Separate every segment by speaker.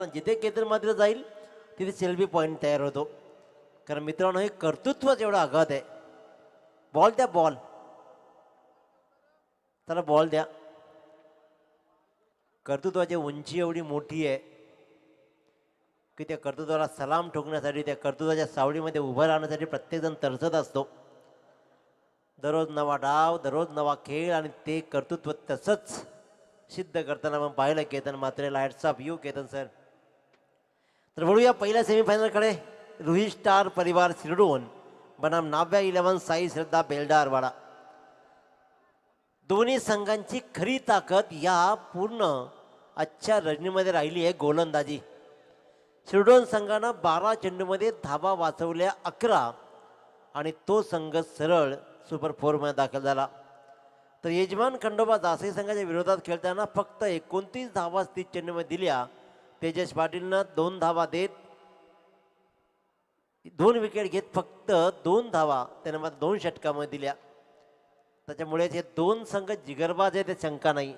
Speaker 1: जिथे केतन मात्र जाईल तिथे सेल्फी पॉईंट तयार होतो. कारण मित्रांनो हे कर्तृत्वच एवढं आघात आहे. बॉल द्या, बॉल, त्याला बॉल द्या. कर्तृत्वाची उंची एवढी मोठी आहे की त्या कर्तृत्वाला सलाम ठोकण्यासाठी, त्या कर्तृत्वाच्या सावळीमध्ये उभं राहण्यासाठी प्रत्येकजण तरसत असतो. दररोज नवा डाव, दररोज नवा खेळ, आणि ते कर्तृत्व तसंच सिद्ध करताना मग पाहिलं Ketan Mhatre. Lights off you Ketan sir. तर वळूया पहिल्या सेमीफायनलकडे. रुही स्टार परिवार शिरडोन बनाम नाव्या 11 साई श्रद्धा बेलडारवाडा. दोन्ही संघांची खरी ताकद या पूर्ण आजच्या रजनीमध्ये राहिली आहे गोलंदाजी. शिरडोन संघानं 12 चेंडूमध्ये धावा वाचवल्या 11, आणि तो संघ सरळ सुपर 4 दाखल झाला. तर यजमान खंडोबा दासई संघाच्या विरोधात खेळताना फक्त 29 धावा 30 चेंडूमध्ये दिल्या. तेजस पाटीलनं 2 धावा देत 2 विकेट घेत फक्त 2 धावा त्यानं मात्र 2 षटकामध्ये दिल्या. त्याच्यामुळे हे 2 संघ जिगरबाज आहे, ते शंका नाही.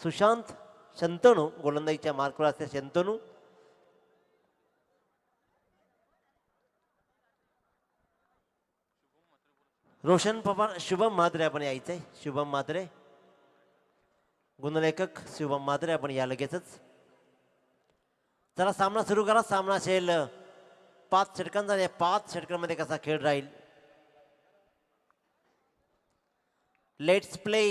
Speaker 1: सुशांत शंतनू गोलंदाजीच्या मार्कवर असते. शंतनू रोशन पवार, शुभम म्हात्रे आपण यायचंय. शुभम म्हात्रे, गुणलेखक शुभम म्हात्रे आपण या लगेचच. चला सामना सुरू करा. सामना असेल 5 षटकांचा. 5 षटकांमध्ये कसा खेळ राहील. Let's play.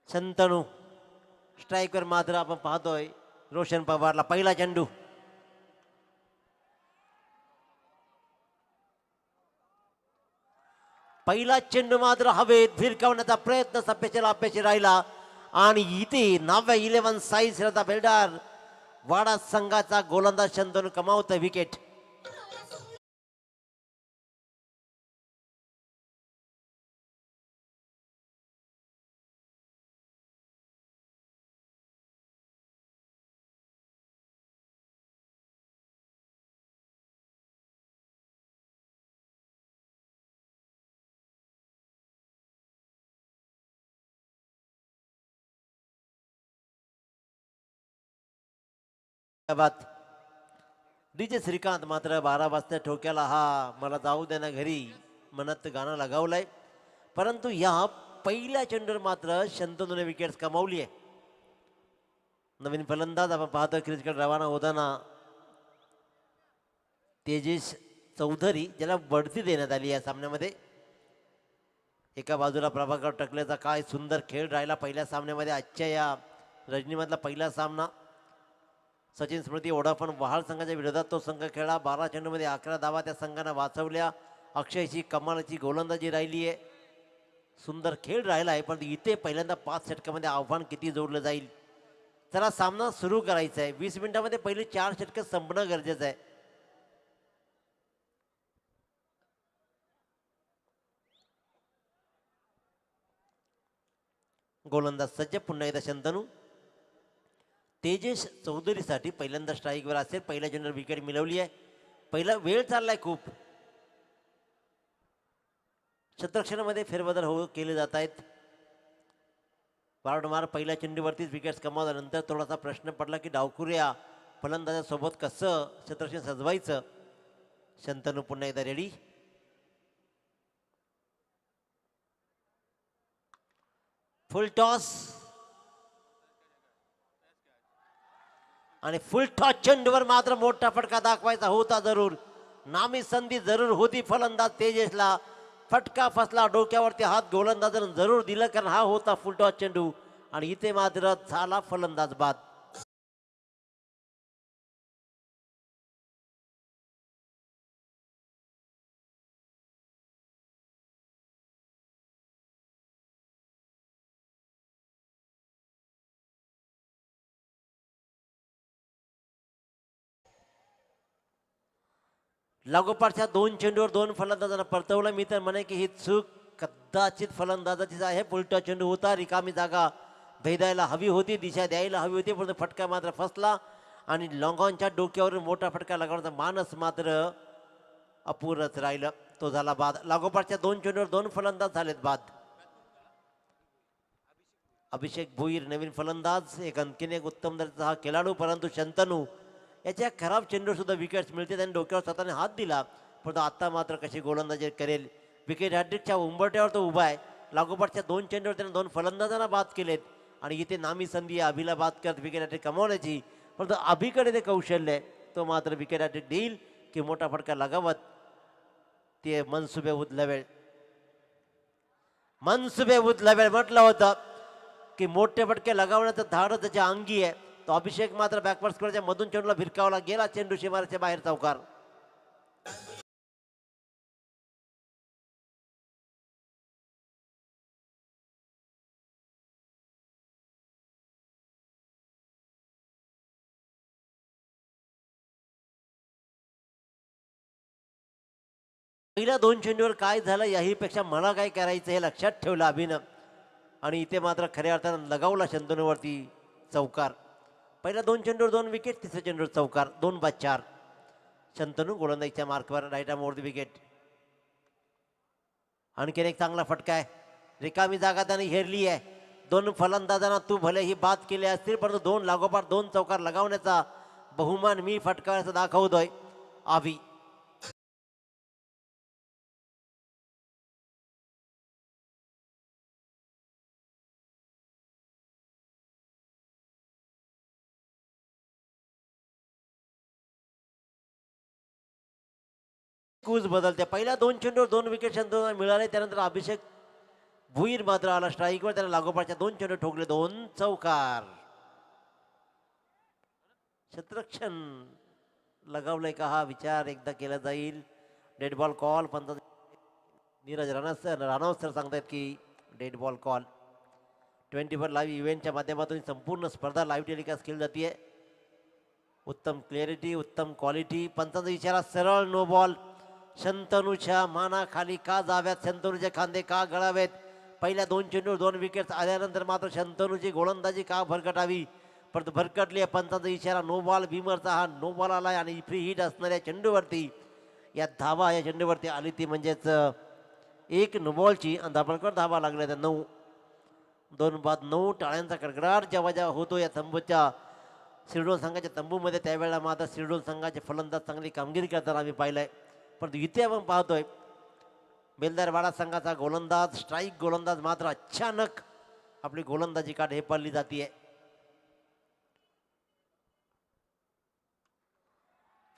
Speaker 1: शंतनू स्ट्राईकवर मात्र आपण पाहतोय रोशन पवारला. पहिला चेंडू, पहिला चेंडू मात्र हवेत भिरकावण्याचा प्रयत्न अपयशी राहिला. आणि इथे नाव्या 11 साई श्रद्धा बेलडार वाडा संघाचा गोलंदाज शंतनू कमावतोय विकेट. डीजे श्रीकांत मात्र 12 वाजता ठोक्याला हा मला जाऊ दे ना घरी म्हणत गाणं लगावलंय. परंतु या पहिल्या चेंडूवर मात्र शंतनूने विकेट कमावली आहे. नवीन फलंदाज आपण पाहतो क्रिकेट रवाना होताना तेजस चौधरी, ज्याला बढती देण्यात आली या सामन्यामध्ये. एका बाजूला प्रभाकर टकलेचा काय सुंदर खेळ राहिला पहिल्या सामन्यामध्ये. आजच्या या रजनीमधला पहिला सामना. सचिन स्मृती वोडाफोन वहाळ संघाच्या विरोधात तो संघ खेळला. 12 चेंडूमध्ये 11 धावा त्या संघानं वाचवल्या. अक्षयची कमालाची गोलंदाजी राहिली आहे. सुंदर खेळ राहिला आहे. पण इथे पहिल्यांदा 5 षटकामध्ये आव्हान किती जोडलं जाईल. चला सामना सुरू करायचा आहे. 20 मिनिटामध्ये पहिले 4 षटकं संपणं गरजेचं आहे. गोलंदाज सज्ज. पुन्हा एकदा शंतनू. तेजस चौधरीसाठी पहिल्यांदा स्ट्राईकवर असेल. पहिल्या चेंडूवर विकेट मिळवली आहे. पहिला वेळ चाललाय खूप. क्षेत्ररक्षणामध्ये फेरबदल केले जात आहेत. वारंवार पहिल्या चेंडूवरतीच विकेट्स कमावल्यानंतर थोडासा प्रश्न पडला की डावखुऱ्या फलंदाजासोबत कसं क्षेत्ररक्षण सजवायचं. शंतनू पुन्हा एकदा रेडी. फुल टॉस, आणि फुल टॉस चेंडूवर मात्र मोठा फटका दाखवायचा होता. जरूर नामी संधी जरूर होती फलंदाज तेजसला. फटका फसला डोक्यावरती हात गोलंदाजानं जरूर दिलं, कारण हा होता फुल टॉस चेंडू. आणि इथे मात्र झाला फलंदाज बाद. लागोपाठच्या 2 चेंडूवर 2 फलंदाजांना परतवलं. मी तर म्हणे की ही चूक कदाचित फलंदाजाचीच आहे. फुलटॉस चेंडू होता, रिकामी जागा भेदायला हवी होती, दिशा द्यायला हवी होती, पण फटका मात्र फसला. आणि लॉंगॉनच्या डोक्यावर मोठा फटका लागवण्याचा मानस मात्र अपुरच राहिलं. तो झाला बाद. लागोपाठच्या 2 चेंडूवर 2 फलंदाज झालेत बाद. अभिषेक भोईर नवीन फलंदाज, एक आणखीन एक उत्तम दर्जाचा हा खेळाडू, परंतु शंतनू याच्या खराब चेंडूवर सुद्धा विकेट्स मिळते. त्यांनी डोक्यावर स्वतःने हात दिला, परंतु आता मात्र कशी गोलंदाजी करेल. विकेट हॅट्रिकच्या उंबरट्यावर तो उभा आहे. लागोपाठच्या 2 चेंडूवर त्याने 2 फलंदाजांना बाद केलेत आणि इथे नामी संधी आहे अभिला बाद करत विकेट हॅट्रिक कमावण्याची. परंतु अभिकडे ते कौशल्य आहे, तो मात्र विकेट हॅट्रिक देईल की मोठा फटका लगावत ते मनसुबे उदलवेळ. मनसुबे उदलवेळ म्हटलं होतं की मोठे फटके लगावण्याचं धाड त्याच्या अंगी आहे. तो अभिषेक मात्र बॅकवर्ड स्क्वेअरच्या मधून चेंडूला भिरकावला गेला, चेंडू शिमाराच्या बाहेर चौकार. पहिल्या 2 चेंडूवर काय झालं याहीपेक्षा मला काय करायचं हे लक्षात ठेवलं अभिनं आणि इथे मात्र खऱ्या अर्थानं लगावला शंतनूवरती चौकार. पहिल्या 2 चेंडूवर 2 विकेट, तिसऱ्या चेंडूवर चौकार, 2-4. शंतनू गोलंदाजीच्या मार्कवर right arm over the wicket. आणखीन एक चांगला फटका आहे, रिकामी जागा त्याने हेरली आहे. 2 फलंदाजांना तू भले ही बाद केले असतील, परंतु 2 लागोपाठ 2 चौकार लगावण्याचा बहुमान मी फटकावण्याचा दाखवतोय आवी. कूज बदलते. पहिल्या 2 चेंडूवर 2 विकेट शंतनूला मिळाले. त्यानंतर अभिषेक भुईर मात्र आला स्ट्राईकवर, त्याने लागोपाठच्या 2 चेंडू ठोकले, 2 चौकार. क्षेत्ररक्षण लगावलंय का हा विचार एकदा केला जाईल. Dead ball call. Pant Neeraj Rana sir सांगतायत की डेड बॉल कॉल. 24 लाईव्ह इव्हेंटच्या माध्यमातून संपूर्ण स्पर्धा लाईव्ह टेलिकास्ट केली जाते. उत्तम क्लॅरिटी, उत्तम क्वालिटी. पंचांचा इशारा सरळ नो बॉल. शंतनूच्या मानाखाली का जाव्यात, शंतनूचे खांदे का गळावेत. पहिल्या 2 चेंडूवर 2 विकेट्स आल्यानंतर मात्र शंतनूची गोलंदाजी का भरकटावी, परंतु भरकटली आहे. पंचांचा इशारा नो बॉल. भीमरचा हा नो बॉल आलाय आणि फ्री हिट असणाऱ्या चेंडूवरती या धावा या चेंडूवरती आली ती म्हणजेच 1 नो बॉलची आणि धाबळकर धावा लागल्या त्या 9. 2-9 टाळ्यांचा कडकडाट जेव्हा जेव्हा होतो या तंबूच्या शिरडोन संघाच्या तंबूमध्ये, त्यावेळेला मात्र शिरडोन संघाचे फलंदाज चांगली कामगिरी करताना आम्ही पाहिलंय. परंतु इथे आपण पाहतोय बेलदारवाडा संघाचा गोलंदाज, स्ट्राईक गोलंदाज मात्र अचानक आपली गोलंदाजी काढ हे पडली जाते.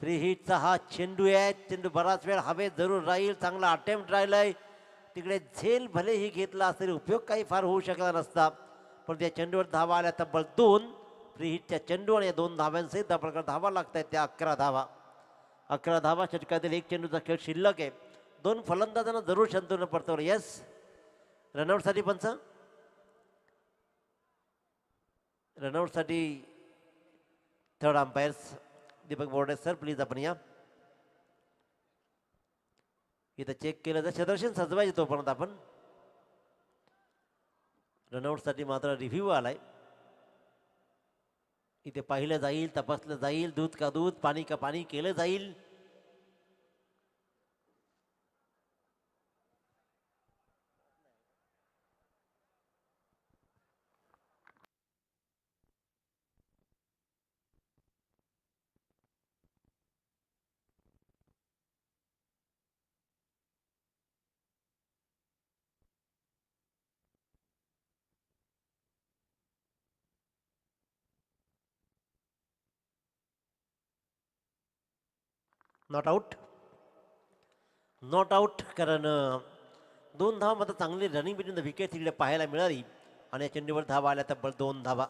Speaker 1: फ्री हिटचा हा चेंडू आहे. चेंडू बराच वेळ हवेत जरूर राहील. चांगला अटेम्प्ट राहिलाय. तिकडे झेल भलेही घेतला असतरी उपयोग काही फार होऊ शकला नसता, पण त्या चेंडूवर धावा आल्या तब्बल 2. फ्री हिटच्या चेंडू आणि 2 धाव्यांसहित धाबळकर धावा लागत आहेत. त्या 11 धावा. 11 धावा. षटकातील 1 चेंडूचा खेळ शिल्लक आहे. 2 फलंदाजांना जरूर शंतनूनं परतवलं. येस, रनआउटसाठी पंच. रनआउटसाठी third umpires Deepak Borde sir please आपण या. इथं चेक केलं तर क्षेत्ररक्षण सजवायचे तोपर्यंत आपण. रनआउटसाठी मात्र रिव्ह्यू आलाय. इथे पाहिलं जाईल, तपासलं जाईल, दूध का दूध, पाणी का पाणी केलं जाईल. Not out. नॉट आऊट कारण 2 धावा मात्र चांगली रनिंग बिटवीन द विकेट तिकडे पाहायला मिळाली आणि या चेंडूवर धावा आल्या तब्बल 2 धावा.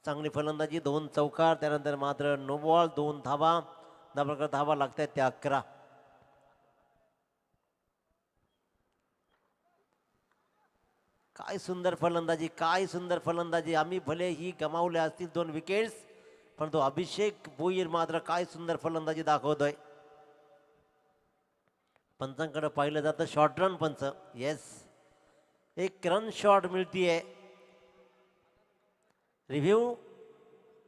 Speaker 1: चांगली फलंदाजी, 2 चौकार. त्यानंतर मात्र नो बॉल, 2 धावा. धाबळकर धावा लागत आहेत त्या 11. काय सुंदर फलंदाजी, काय सुंदर फलंदाजी. आम्ही भले ही गमावल्या असतील 2 विकेट्स, परंतु अभिषेक भोईर मात्र काय सुंदर फलंदाजी दाखवतोय. पंचांकडे पाहिलं जातं शॉर्ट रन पंच. येस, 1 रन शॉर्ट मिळतीये. रिव्ह्यू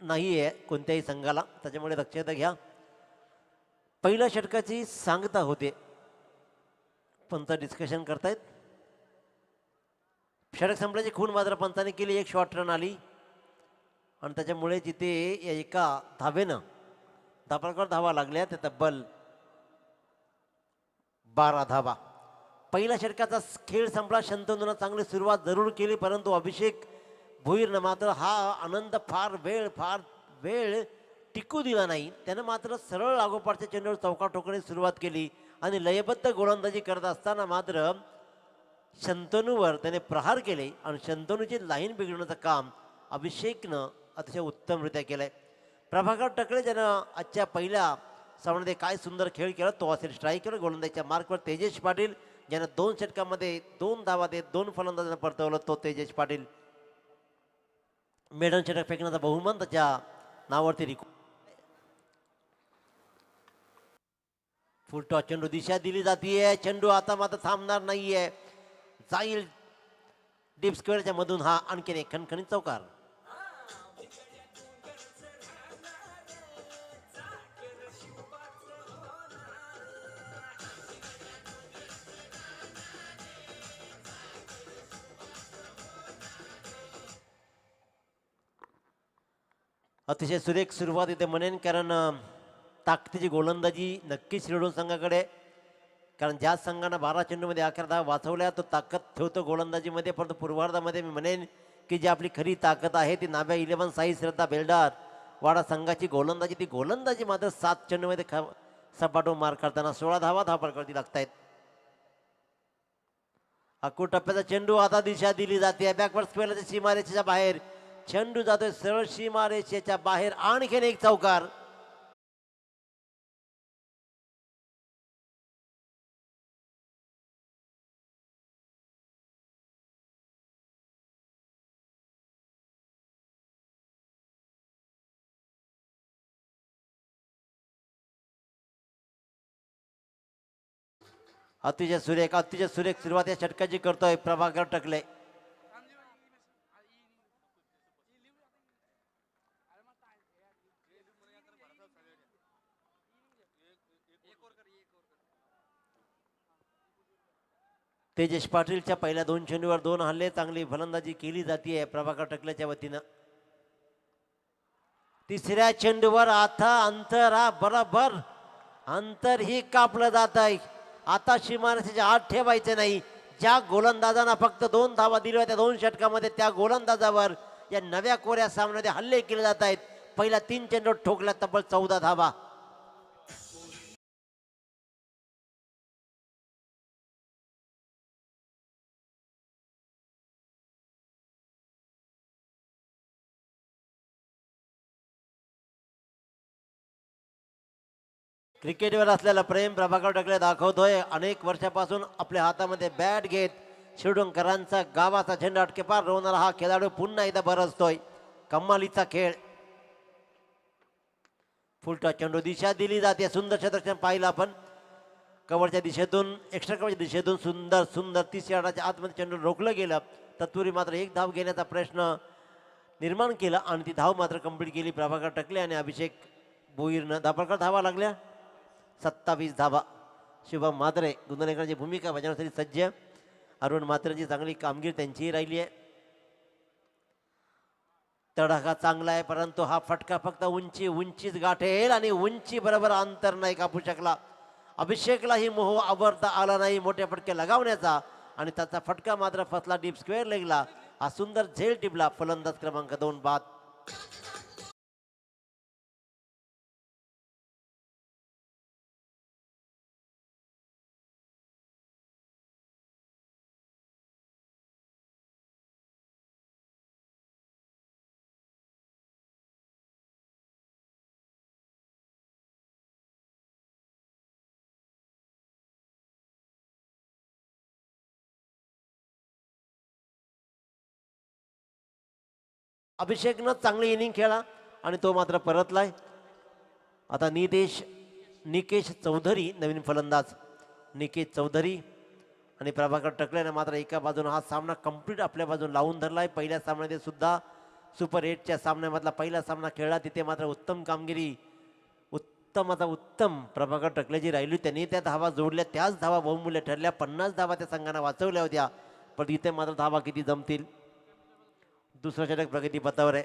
Speaker 1: नाही आहे कोणत्याही संघाला, त्याच्यामुळे दक्षता घ्या. पहिल्या षटकाची सांगता होते, पंच डिस्कशन करतायत. षटक संपल्याची खून मात्र पंचाने केली. एक शॉर्ट रन आली आणि त्याच्यामुळे तिथे एका धावेनं धापांकडे धावा लागल्या. ते तब्बल 12 धावा. पहिल्या षटकाचा खेळ संपला. शंतनूनं चांगली सुरुवात जरूर केली, परंतु अभिषेक भोईरनं मात्र हा आनंद फार वेळ टिकू दिला नाही. त्यानं मात्र सरळ लागोपाठच्या चेंडूवर चौका ठोकण्याची सुरुवात केली आणि लयबद्ध गोलंदाजी करत असताना मात्र शंतनूवर त्याने प्रहार केले आणि शंतनूची लाईन बिघडवण्याचं काम अभिषेकनं अतिशय उत्तमरित्या केलंय. प्रभाकर टकले ज्यानं आजच्या पहिल्या सामन्यामध्ये काय सुंदर खेळ केला तो असेल स्ट्राईकर. गोलंदाजीच्या मार्कवर तेजेश पाटील ज्यानं 2 षटकामध्ये 2 धावा देत 2 फलंदाजांना परतवलं तो तेजेश पाटील. मेडन षटक फेकण्याचा बहुमान त्याच्या नावावरती रिकू. फुलटॉस चेंडू दिशा दिली जाते. चेंडू आता मात्र थांबणार नाहीये. जाईल डीप स्क्वेअरच्या मधून. हा आणखीन एक खणखणीत चौकार. अतिशय सुरेख सुरुवात इथे म्हणेन, कारण ताकदीची गोलंदाजी नक्कीच शिरडून संघाकडे. कारण ज्या संघानं 12 चेंडूमध्ये 11 धावा वाचवल्या तो ताकद ठेवतो गोलंदाजीमध्ये. परंतु पूर्वार्धामध्ये मी म्हणेन की जी आपली खरी ताकद आहे ती नाव्या 11 साई श्रद्धा बेलदार वाडा संघाची गोलंदाजी. ती गोलंदाजी मात्र 7 चेंडूमध्ये सपाटून मार करताना 16 धावा धापांकडे लागतायत. अकूट टप्प्याचा चेंडू आता दिशा दिली जाते. बॅकवर्ड स्क्वेअरच्या सीमारेषेच्या बाहेर चेंडू जातोय सरळ सीमारेषेच्या बाहेर. आणखीन एक चौकार. अतिशय सुरेख सुरुवात या षटकाची करतोय प्रभाकर टकले. तेजेश पाटीलच्या पहिल्या 2 चेंडूवर 2 हल्ले. चांगली फलंदाजी केली जाते प्रभाकर टकलेच्या वतीनं. तिसऱ्या चेंडूवर आता बरोबर अंतर ही कापलं जात आहे. आता सीमारेषेच्या आत ठेवायचं नाही. ज्या गोलंदाजांना फक्त 2 धावा दिल्या होत्या 2 षटकामध्ये त्या गोलंदाजावर या नव्या कोऱ्या सामन्यामध्ये हल्ले केले जात आहेत. पहिल्या 3 चेंडूवर ठोकल्या तब्बल 14 धावा. क्रिकेटवर असलेला प्रेम प्रभाकर टकले दाखवतोय. अनेक वर्षापासून आपल्या हातामध्ये बॅट घेत शिरडूणकरांचा गावाचा झेंडा अटकेपार रोवणारा हा खेळाडू पुन्हा एकदा बरसतोय. कमालीचा खेळ. फुलटॉस चेंडू दिशा दिली जाते. सुंदर क्षेत्ररक्षण पाहिलं आपण. कव्हरच्या दिशेतून एक्स्ट्रा कव्हरच्या दिशेतून सुंदर 30 यार्डाच्या आतमध्ये चेंडू रोखलं गेलं. तत्पूर्वी मात्र एक धाव घेण्याचा प्रश्न निर्माण केला आणि ती धाव मात्र कंप्लीट केली प्रभाकर टकले आणि अभिषेक भोईरनं. धापांकडे धावा लागल्या 27 धावा. शुभम मात्रे गुंतवणूकदारांची भूमिका बजावण्यासाठी सज्ज. अरुण मात्रेची चांगली कामगिरी त्यांचीही राहिली आहे. तडाखा चांगला आहे, परंतु हा फटका फक्त उंचीच गाठेल आणि उंची बरोबर अंतर नाही कापू शकला. अभिषेकलाही मोह आवरता आला नाही मोठे फटके लगावण्याचा आणि त्याचा फटका मात्र फसला डीप स्क्वेअर लेगला. हा सुंदर झेल टिपला. फलंदाज क्रमांक 2 बाद. अभिषेकनं चांगली इनिंग खेळा आणि तो मात्र परतलाय. आता निकेश चौधरी नवीन फलंदाज. निकेश चौधरी आणि प्रभाकर टकलेने मात्र एका बाजूने हा सामना कंप्लीट आपल्या बाजूने लावून धरलाय. पहिल्या सामन्यामध्ये सुद्धा सुपर 8च्या सामन्यामधला पहिला सामना खेळला. तिथे मात्र उत्तम कामगिरी उत्तम प्रभाकर टकलेची राहिली. त्यांनी त्या धावा जोडल्या. त्याच धावा बहुमूल्य ठरल्या. 50 धावा त्या संघाने वाचवल्या होत्या. पण इथे मात्र धावा किती जमतील. दुसरं षटक प्रगती पथावर आहे.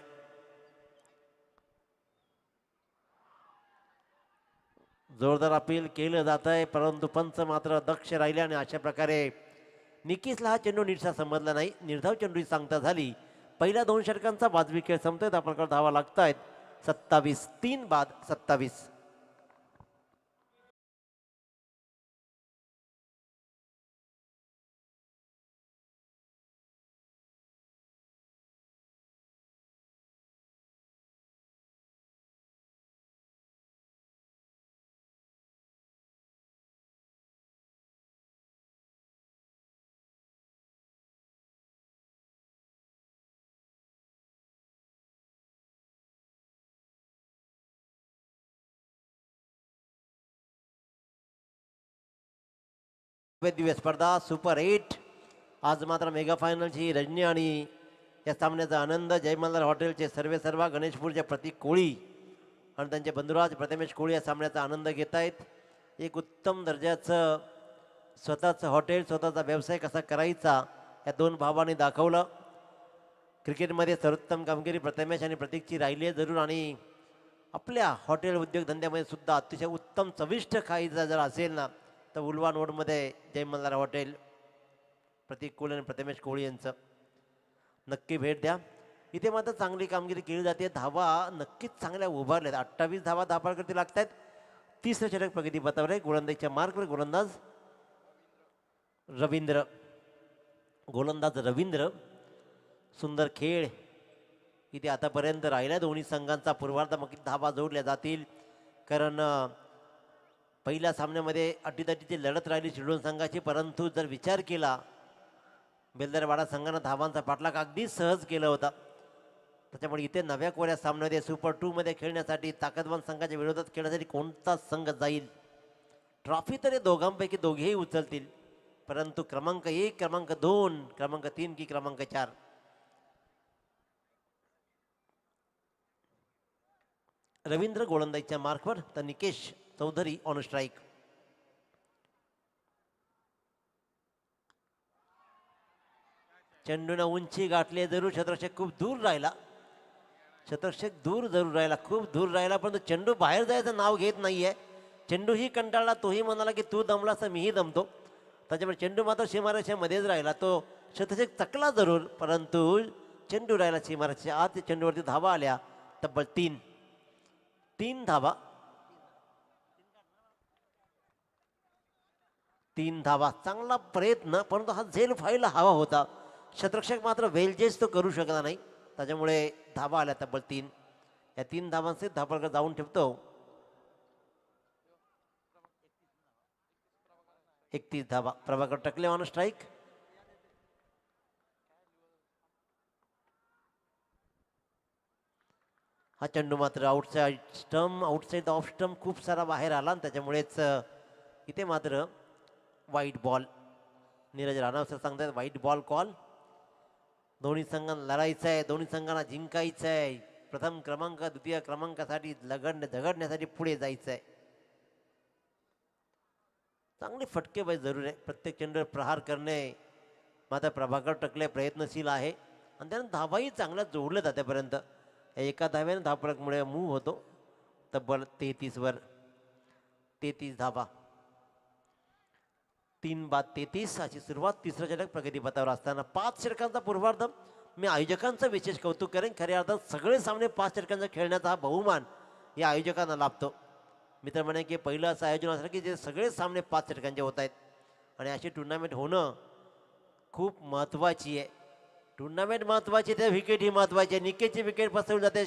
Speaker 1: जोरदार अपील केलं जात आहे, परंतु पंच मात्र दक्ष राहिले आणि अशा प्रकारे निकीसला हा चेंडू नीटसा समजला नाही. निर्धाव चेंडूची सांगता झाली. पहिल्या 2 षटकांचा वाजवी खेळ संपतोय. आपल्याकडे धावा लागतायत 27. 3 बाद 27. दिव्य स्पर्धा सुपर 8. आज मात्र मेगा फायनलची रजनी आणि या सामन्याचा आनंद जय मल्हार हॉटेलचे सर्वेसर्वा गणेशपूरचे प्रतीक कोळी आणि त्यांचे बंधुराज प्रथमेश कोळी या सामन्याचा आनंद घेत आहेत. एक उत्तम दर्जाचं स्वतःचं हॉटेल, स्वतःचा व्यवसाय कसा करायचा या 2 भावांनी दाखवलं. क्रिकेटमध्ये सर्वोत्तम कामगिरी प्रथमेश आणि प्रतीकची राहिली आहे जरूर. आणि आपल्या हॉटेल उद्योगधंद्यामध्ये सुद्धा अतिशय उत्तम चविष्ट खायचं जर असेल ना, तर उलवा नोडमध्ये जय मल्हार हॉटेल, प्रतीक कोळी आणि प्रथमेश कोळी यांचं नक्की भेट द्या. इथे मात्र चांगली कामगिरी केली जाते. धावा नक्कीच चांगल्या उभारल्यात. 28 धावा धापाडकरती लागत आहेत. 30रं षटक प्रगती पथावर आहे. गोलंदाजीच्या मार्कवर गोलंदाज रवींद्र. सुंदर खेळ इथे आतापर्यंत राहिला. दोन्ही संघांचा पूर्वार्धामुखी धावा जोडल्या जातील, कारण पहिल्या सामन्यामध्ये अटीतटीची लढत राहिली चिडून संघाची. परंतु जर विचार केला, बेलदरवाडा संघानं धावांचा पाठलाग अगदी सहज केला होता. त्याच्यामुळे इथे नव्या कोऱ्या सामन्यामध्ये सुपर 2 मध्ये खेळण्यासाठी, ताकदवान संघाच्या विरोधात खेळण्यासाठी कोणता संघ जाईल. ट्रॉफी तर हे दोघांपैकी दोघेही उचलतील, परंतु क्रमांक 1, क्रमांक 2, क्रमांक 3 की क्रमांक 4. रवींद्र गोलंदाजीच्या मार्कवर, तर निकेश चौधरी ऑन स्ट्राईक. चेंडूनं उंची गाठली जरूर. शतरक्षक खूप दूर राहिला. खूप दूर राहिला, परंतु चेंडू बाहेर जायचं नाव घेत नाहीये. चेंडूही कंटाळला, तोही म्हणाला की तू दमलास तर मीही दमतो. त्याच्यामुळे चेंडू मात्र सीमारेषेमध्येच राहिला. तो शतरक्षक चकला जरूर, परंतु चेंडू राहिला सीमारेषेच्या आत. चेंडूवरती धावा आल्या तब्बल 3 धावा. 3 धावा. चांगला प्रयत्न, परंतु हा झेल व्हायला हवा होता. शतरक्षक मात्र वेलजेस तो करू शकला नाही, त्याच्यामुळे धावा आल्या तब्बल 3. या 3 धावांचे धापडकर जाऊन ठेवतो. 31 धावा. Prabhakar Takle on strike. हा चेंडू मात्र आउटसाईड ऑफ स्टंप खूप सारा बाहेर आला, आणि त्याच्यामुळेच इथे मात्र वाईट बॉल. नीरज राणा सर सांगतात वाईट बॉल कॉल. दोन्ही संघांना लढायचं आहे, दोन्ही संघांना जिंकायचं आहे. प्रथम क्रमांक, द्वितीय क्रमांकासाठी झगडण्यासाठी पुढे जायचं आहे. चांगले फटकेबाजी जरूर आहे. प्रत्येक चेंडूवर प्रहार करणे मात्र प्रभाकर टकले प्रयत्नशील आहे, आणि त्यानं धावाही चांगल्या जोडल्या जात्यापर्यंत. एका धाव्याने धावफलकमुळे मूव्ह होतो तब्बल 33 33 धावा. 3 बाद 33 अशी सुरुवात. 3रं षटक प्रगतीपथावर असताना 5 षटकांचा पूर्वार्ध. मी आयोजकांचं विशेष कौतुक करेन. खऱ्या अर्थात सगळे सामने 5 षटकांचा खेळण्याचा हा बहुमान या आयोजकांना लाभतो. मी तर म्हणे की पहिलं असं आयोजन असलं की जे सगळे सामने 5 षटकांचे होत आहेत, आणि अशी टुर्नामेंट होणं खूप महत्त्वाची आहे. टुर्नामेंट महत्त्वाची, त्या विकेट ही महत्त्वाची आहे. निकेची विकेट फसवली जाते.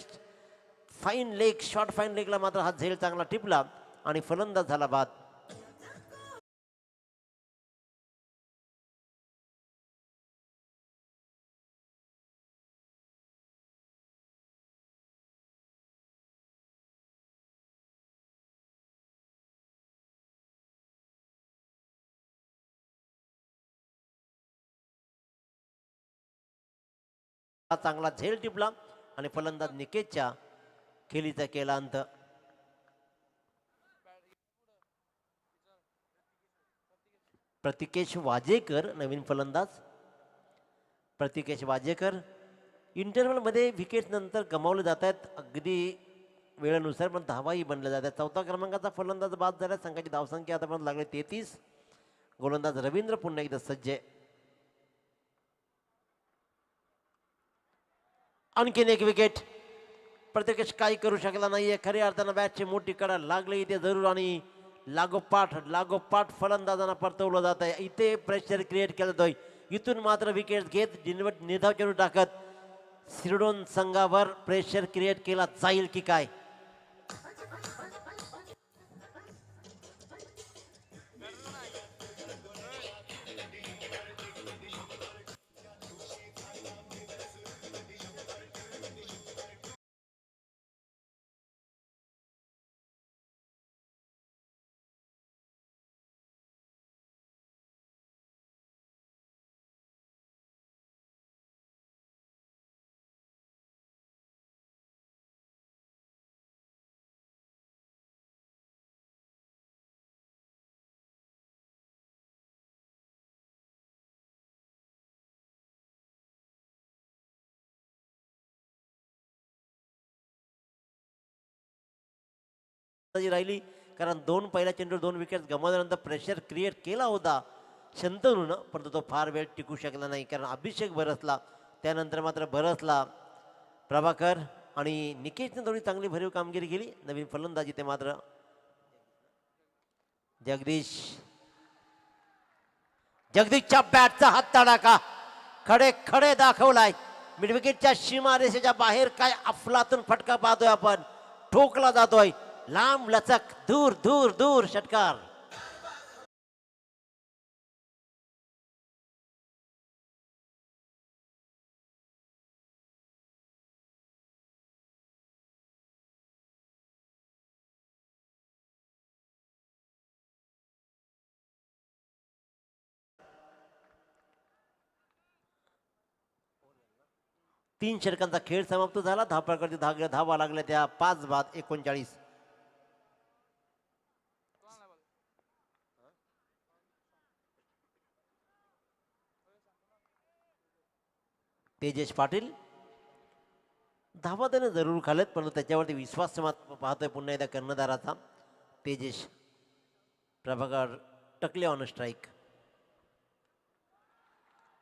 Speaker 1: फाईन लेग, शॉर्ट फाईन लेगला मात्र हा झेल चांगला टिपला आणि फलंदाज झाला बाद. चांगला झेल टिपला आणि फलंदाज निकेशच्या खेळीचा केला अंत. प्रतिकेश वाजेकर नवीन फलंदाज. प्रतिकेश वाजेकर. इंटरव्हलमध्ये विकेट नंतर गमावले जात आहेत अगदी वेळेनुसार, पण धावाही बनल्या जातात. चौथा क्रमांकाचा फलंदाज बाद झाला. संघाची धावसंख्या आतापर्यंत लागली 33. गोलंदाज रवींद्र पुन्हा एकदा सज्ज आहे. आणखीन एक विकेट. प्रतिकेश काही करू शकला नाहीये. खऱ्या अर्थानं बॅटची मोठी कडा लागली इथे जरूर, आणि लागोपाठ फलंदाजांना परतवलं जात आहे. इथे प्रेशर क्रिएट केलं जातोय. इथून मात्र विकेट घेत निर्धाव चेंडू टाकत सिरडोन संघावर प्रेशर क्रिएट केला जाईल की काय. राहिली, कारण पहिल्या चेंडूवर 2 विकेट गमावल्यानंतर प्रेशर क्रिएट केला होता शंतनूनं, परंतु तो फार वेळ टिकू शकला नाही, कारण अभिषेक बरसला. त्यानंतर मात्र बरसला, प्रभाकर आणि निकेशने थोडी चांगली भरीव कामगिरी केली. नवीन फलंदाजी ते मात्र जगदीशच्या बॅटचा हात तडाखा खडे खडे दाखवलाय. मिडविकेटच्या सीमारेषेच्या बाहेर काय अफलातून फटका पाहतोय आपण. ठोकला जातोय लांब लचक, दूर दूर दूर षटकार. तीन षटकांचा खेळ समाप्त झाला. धावपळाकडे धावा लागल्या त्या 5 बाद 39. तेजेश पाटील धावा त्याने जरूर खालेत, पण त्याच्यावरती विश्वास पाहतोय पुन्हा एकदा कर्णधाराचा. तेजेश. Prabhakar Takle on strike.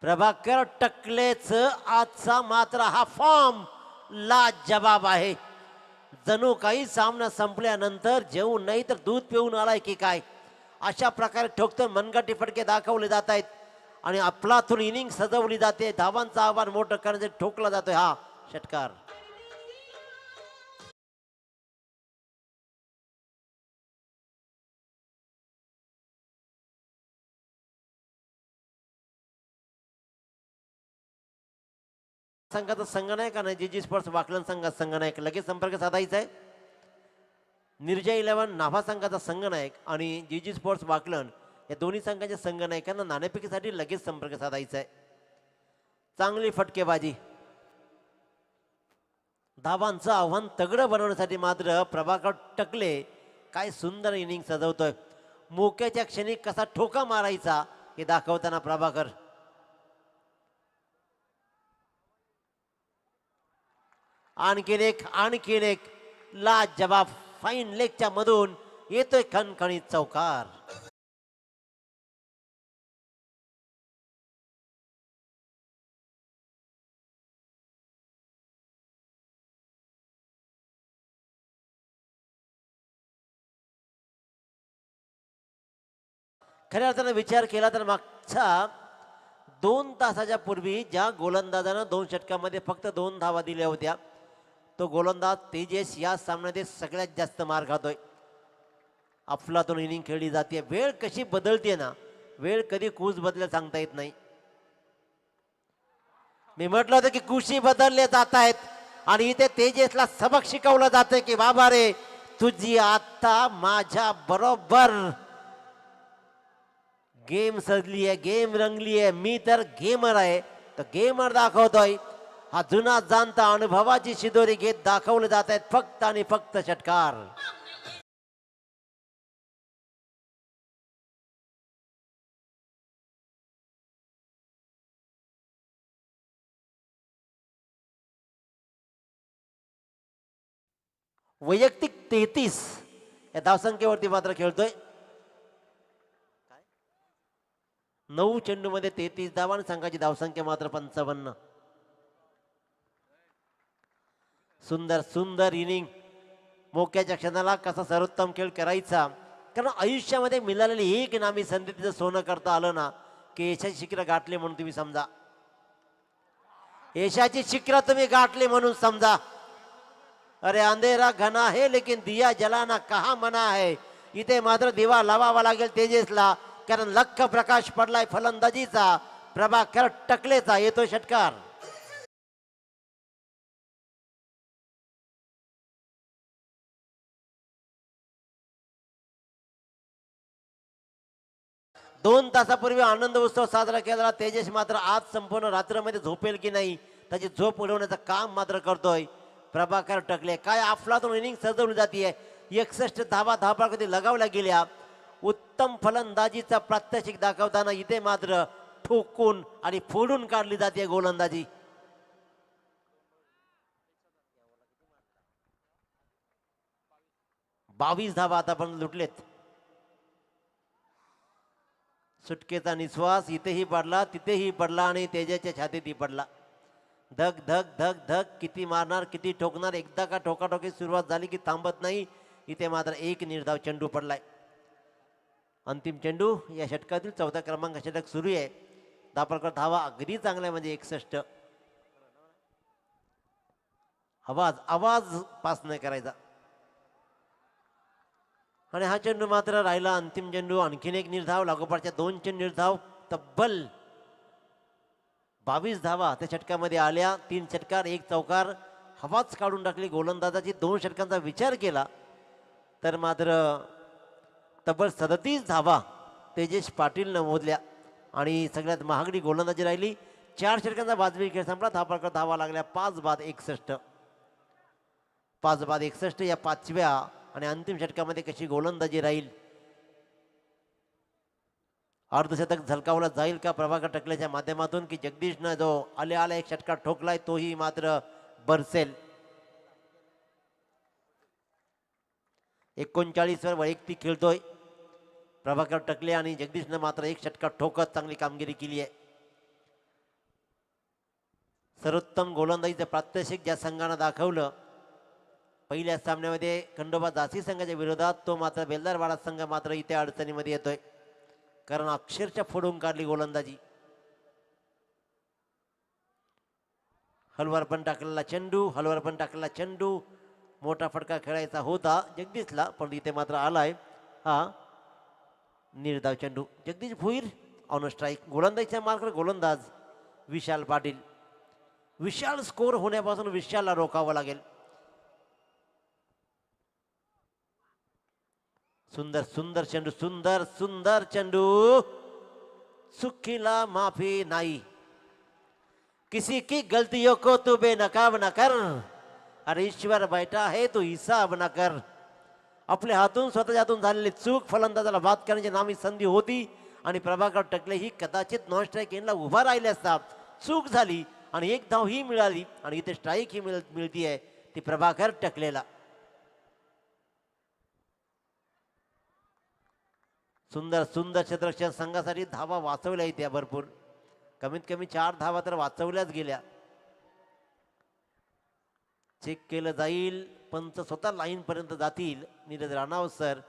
Speaker 1: प्रभाकर टकलेच आजचा मात्र हा फॉर्म लाजवाब आहे. जणू काही सामना संपल्यानंतर जेवून नाही तर दूध पिऊन आलाय की काय, अशा प्रकारे ठोकतो. मनगटी फटके दाखवले जात आहेत आणि अफलातून इनिंग सजवली जाते. धावांचं आव्हान मोठं करण्यासाठी ठोकला जातोय हा षटकार. संघाचा संघनायक आणि जीजी स्पोर्ट्स वाकलन संघात संघनायक लगेच संपर्क साधायचा आहे. निर्जय 11 नाभा संघाचा संघनायक आणि जीजी स्पोर्ट्स वाकलन या दोन्ही संघाच्या संघनायकांना नाणेफेकीसाठी लगेच संपर्क साधायचा आहे. चांगली फटकेबाजी. धावांचं आव्हान तगडं बनवण्यासाठी मात्र प्रभाकर टकले काय सुंदर इनिंग सजवतोय. मोक्याच्या क्षणी कसा ठोका मारायचा हे दाखवताना प्रभाकर. आणखीन एक लाजवाब फाईन लेगच्या मधून येतोय खणखणीत चौकार. खऱ्या अर्थानं विचार केला तर मागच्या 2 तासाच्या पूर्वी ज्या गोलंदाजानं 2 षटकामध्ये फक्त 2 धावा दिल्या होत्या, तो गोलंदाज तेजेश या सामन्यात सगळ्यात जास्त मार खातोय. अफलातून इनिंग खेळली जाते. वेळ कशी बदलते ना, वेळ कधी कूच बदलेल सांगता येत नाही. मी म्हटलं होतं की कुशी बदलले जात आहेत आणि इथे तेजेशला सबक शिकवलं जातंय की बाबा रे, तुझी आता माझ्या बरोबर गेम सजली आहे, गेम रंगली आहे. मी तर गेमर आहे, तर गेमर दाखवतोय. हा जुना जाणता अनुभवाची शिदोरी घेत दाखवले जात आहेत फक्त आणि फक्त षटकार. वैयक्तिक 33 या धावसंख्येवरती मात्र खेळतोय. 9 चेंडूमध्ये 33 धावा आणि संघाची धावसंख्या मात्र 55. सुंदर सुंदर इनिंग. मोक्याच्या क्षणाला कसा सर्वोत्तम खेळ करायचा, कारण आयुष्यामध्ये मिळालेली एक नामी संधी तिचं सोनं करता आलं ना की यशाची शिखरं गाठले म्हणून तुम्ही समजा. यशाची शिखरं तुम्ही गाठले म्हणून समजा. अरे अंधेरा घना है लेकिन दिया जलाना कहा मना है. इथे मात्र दिवा लावावा लागेल तेजसला, कारण लख प्रकाश पडलाय फलंदाजीचा. प्रभाकर टकलेचा येतो षटकार. दोन तासापूर्वी आनंद उत्सव साजरा केलेला तेजस मात्र आज संपूर्ण रात्रमध्ये झोपेल की नाही त्याची झोप उडवण्याचं काम मात्र करतोय प्रभाकर टकले. काय अफलातून इनिंग सजवली जाते. 61 धावा धावफलकावरती लगावल्या गेल्या. उत्तम फलंदाजीचा प्रात्यक्षिक दाखवताना इथे मात्र ठोकून आणि फोडून काढली जाते गोलंदाजी. बावीस धावा आतापर्यंत लुटलेत. सुटकेचा निश्वास इथेही पडला तिथेही पडला आणि तेजाच्या छातीतही पडला. धक धक धक धक. किती मारणार किती ठोकणार. एकदा का ठोकाठोकी सुरुवात झाली की थांबत नाही. इथे मात्र एक निर्धाव चेंडू पडलाय. अंतिम चेंडू या षटकातील 4थ्या क्रमांक षटक सुरू आहे. दापरकर धावा अगदी चांगला म्हणजे 61. आवाज आवाज पास नाही करायचा. आणि हा चेंडू मात्र राहिला अंतिम चेंडू. आणखीन एक निर्धाव. लागोपाठच्या 2 चेंडू निर्धाव. तब्बल 22 धावा त्या षटकामध्ये आल्या. 3 षटकार 1 चौकार. हवाच काढून टाकली गोलंदाजाची. 2 षटकांचा विचार केला तर मात्र तब्बल 37 धावा तेजस पाटील मोजल्या आणि सगळ्यात महागडी गोलंदाजी राहिली. 4 षटकांचा वाजवी खेळ संपला. धापरकर धावा लागल्या 5 बाद 61. 5 बाद 61 या 5व्या आणि अंतिम षटकामध्ये कशी गोलंदाजी राहील. अर्धशतक झलकावला जाईल का प्रभाकर टकलेच्या माध्यमातून की जगदीशनं जो आले आला एक षटकार ठोकलाय तोही मात्र बरसेल. 39 वर वैयक्तिक खेळतोय प्रभाकर टकले आणि जगदीशनं मात्र एक षटकार ठोकत चांगली कामगिरी केली आहे. सर्वोत्तम गोलंदाजीचं प्रात्यक्षिक ज्या संघानं दाखवलं पहिल्या सामन्यामध्ये खंडोबा जासी संघाच्या विरोधात, तो मात्र बेलदारवाडा संघ मात्र इथे अडचणीमध्ये येतोय कारण अक्षरशः फोडून काढली गोलंदाजी. हलवर पण टाकलेला चेंडू. हलवर पण टाकलेला चेंडू. मोठा फटका खेळायचा होता जगदीशला पण इथे मात्र आलाय हा निर्धाव चेंडू. Jagdish Bhuir on strike. गोलंदाजीच्या मार्गावर गोलंदाज विशाल पाटील. विशाल स्कोर होण्यापासून विशालला रोखावं लागेल. सुंदर सुंदर चेंडू. सुंदर सुंदर चेंडू. चुकीला माफी नाही. किसी की गलतियों को तू बेनकाब न कर. अरे ईश्वर बैठा है तो हिसाब न कर. आपल्या हातून स्वतःच्या हातून झालेली चूक फलंदाजाला बाद करण्याची नामी संधी होती आणि प्रभाकर टकले ही कदाचित नॉन स्ट्राईक एंडला उभा राहिले असता. चूक झाली आणि एक धाव ही मिळाली आणि इथे स्ट्राईक ही मिळतीये ती प्रभाकर टकलेला. सुंदर सुंदर क्षेत्ररक्षण संघासाठी धावा वाचवल्या त्या भरपूर. कमीत कमी 4 धावा तर वाचवल्याच गेल्या. चेक केलं जाईल. पंच स्वतः लाईन पर्यंत जातील. नीरज राणावत सर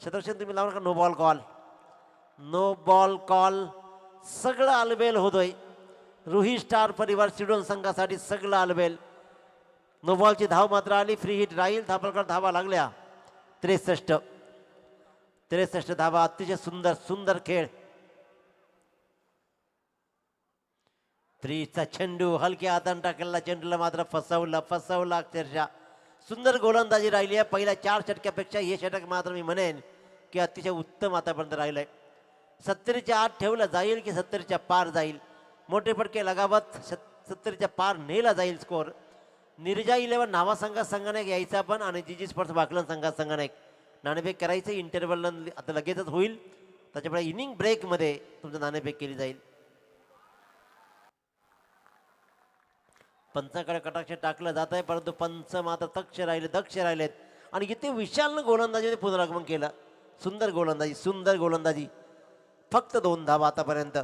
Speaker 1: क्षेत्ररक्षण तुम्ही लावणार का no ball call. No ball call. सगळं आलबेल होतोय. रुही स्टार परिवार सिडोन संघासाठी सगळं आलबेल. नो बॉलची धाव मात्र आली. फ्री हिट राहील. धापरकर धावा लागल्या 63. 63 धावा. अतिशय सुंदर सुंदर खेळ. फ्रीचा चेंडू हलक्या हाताने टाकलेला चेंडूला मात्र फसवला अक्षरशः. सुंदर गोलंदाजी राहिली आहे. पहिल्या 4 षटकापेक्षा हे षटक मात्र मी म्हणेन की अतिशय उत्तम आतापर्यंत राहिलंय. 70च्या आत ठेवलं जाईल की 70च्या पार जाईल. मोठे फटके लगावत 70च्या पार नेला जाईल स्कोर. निर्जा 11 नावा संघाने यायचा पण आणि जीजी स्पोर्ट्स बाकलन संघाने नाणेफेक करायचं. इंटरव्हल आता लगेचच होईल. त्याच्यामुळे इनिंग ब्रेकमध्ये तुमचं नाणेफेक केली जाईल. पंचाकडे कटाक्ष टाकलं जात आहे परंतु पंच मात्र दक्ष राहिलेत आणि इथे विशालनं गोलंदाजीने पुनरागमन केलं. सुंदर गोलंदाजी, सुंदर गोलंदाजी. फक्त 2 धावा आतापर्यंत.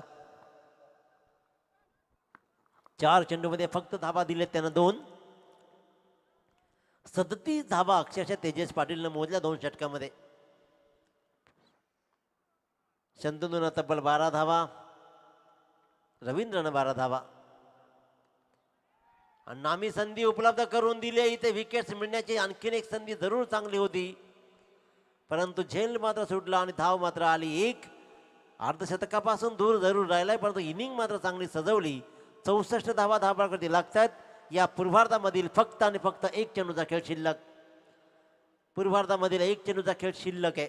Speaker 1: 4 चेंडूमध्ये फक्त धावा दिलेत त्यानं 2. 37 धावा अक्षरशः तेजस पाटीलनं मोजल्या 2 षटकामध्ये. शंतनूनं तब्बल 12 धावा, रवींद्रनं 12 धावा. आणि नामी संधी उपलब्ध करून दिली. इथे विकेट्स मिळण्याची आणखीन एक संधी जरूर चांगली होती, परंतु झेल मात्र सुटला आणि धाव मात्र आली. एक अर्धशतकापासून दूर जरूर राहिलाय, परंतु इनिंग मात्र चांगली सजवली. 64 धावा धावबाद लागतात. या पूर्वार्धामधील फक्त आणि फक्त एक चेंडूचा खेळ शिल्लक. पूर्वार्धामधील एक चेंडूचा खेळ शिल्लक आहे.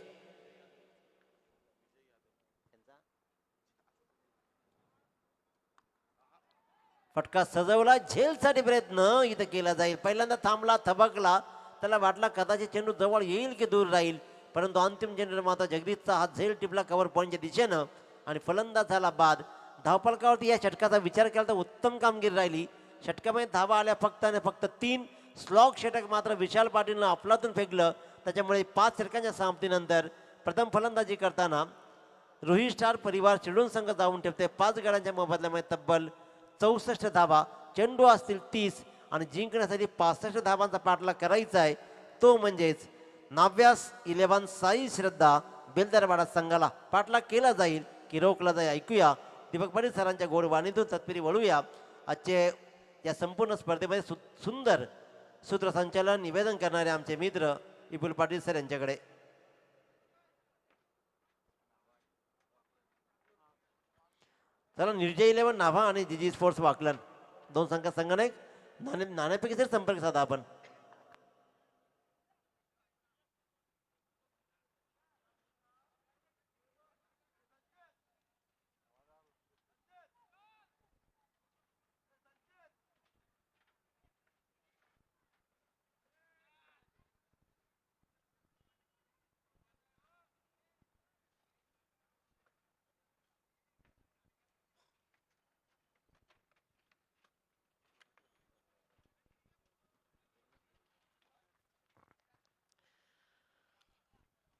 Speaker 1: फटका सजवला. झेलसाठी प्रयत्न इथं केला जाईल. पहिल्यांदा थांबला, थबकला. त्याला वाटला कदाचित चेंडू जवळ येईल की दूर राहील, परंतु अंतिम चेंडू मात्र जगदीशचा हात झेल टिपला कव्हर पॉईंटच्या दिशेनं आणि फलंदाज झाला बाद. धावफलकावरती या षटकाचा विचार केला तर उत्तम कामगिरी राहिली. षटकामध्ये धावा आल्या फक्त आणि फक्त 3. स्लॉग षटक मात्र विशाल पाटीलनं अफलातून फेकलं. त्याच्यामुळे 5 षटकांच्या समाप्तीनंतर प्रथम फलंदाजी करताना रोहित स्टार परिवार चिडून संघ जाऊन ठेवते. 5 गड्यांच्या मोबदल्यामध्ये तब्बल 64 धावा. चेंडू असतील 30 आणि जिंकण्यासाठी 65 धावांचा पाठलाग करायचा आहे. तो म्हणजेच नाव्यास 11 साई श्रद्धा बेलदरवाडा संघाला पाठलाग केला जाईल की रोखला जाईल, ऐकूया दीपक पाटील सरांच्या गोडवाणीतून. तत्परी वळूया आजचे या संपूर्ण स्पर्धेमध्ये सुंदर सूत्रसंचालन निवेदन करणारे आमचे मित्र इबुल पाटील सर यांच्याकडे. चला, निर्जय 11 नाभा आणि जीजी स्पोर्ट्स वाकलन 2 संघाने नाण्यापैकी सर संपर्क साधा आपण.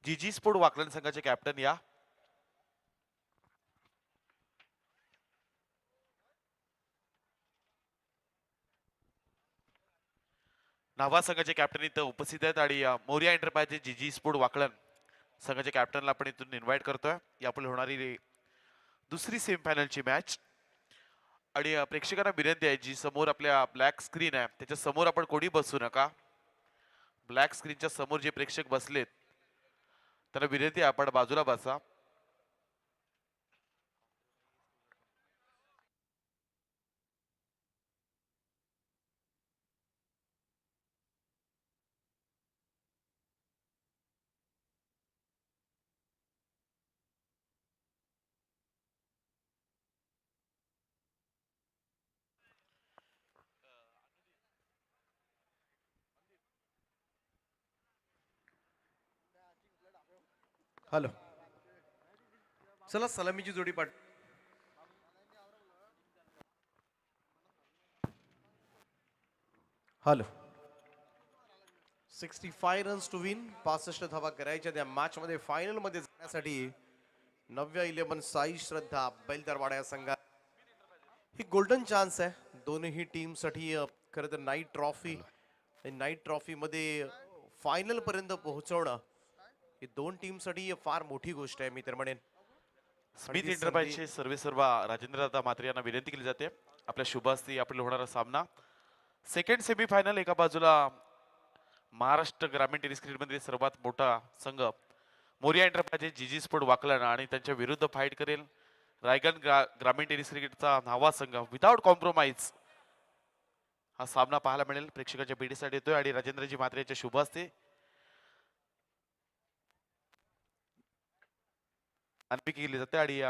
Speaker 2: जीजी स्पोर्ट वाकलन संघाचे कॅप्टन या. नावा संघाचे कॅप्टन इथं उपस्थित आहेत आणि मोरिया एंटरप्राइजेस जीजी स्पोर्ट वाकलन संघाच्या कॅप्टनला आपण इथून इन्व्हाइट करतोय. यापुढे होणारी दुसरी सेमीफायनलची मॅच. आणि प्रेक्षकांना विनंती आहे, जी समोर आपल्या ब्लॅक स्क्रीन आहे त्याच्या समोर आपण कोणी बसू नका. ब्लॅक स्क्रीनच्या समोर जे प्रेक्षक बसलेत त्यांना विनंती आहे आपण बाजूला बसा.
Speaker 3: हॅलो, चला सलामीची जोडी पाठ. Hello, 65 runs to win. 65 धावा करायच्या त्या मॅच मध्ये फायनल मध्ये जाण्यासाठी. नव्या 11 साई श्रद्धा बेलदरवाडा या संघात ही गोल्डन चान्स आहे दोन्ही टीम साठी. खरं तर नाईट ट्रॉफी मध्ये फायनल पर्यंत पोहोचवणं ही 2 टीम साठी फार मोठी गोष्ट आहे. मी तर म्हणेन
Speaker 2: स्मिथ एंटरप्राइजचे सर्वेसर्वा राजेंद्रदादा म्हात्रे यांना विनंती केली जाते आपल्या शुभ हस्ते आपल्याला होणारा सामना. Second semifinal. एका बाजूला महाराष्ट्र ग्रामीण टेनिस क्रिकेटमधील सर्वात मोठा संघ मोरिया एंटरप्राइजेस जीजी स्पोर्ट वाकलन आणि त्यांच्या विरुद्ध फाईट करेल रायगड ग्रामीण टेनिस क्रिकेटचा नावा संघ. विदाउट कॉम्प्रोमाइज हा सामना पाहायला मिळेल. प्रेक्षकांच्या भेटीसाठी येतोय आणि राजेंद्रजी म्हात्रे यांच्या शुभ हस्ते अनपिकी केली जाते. आणि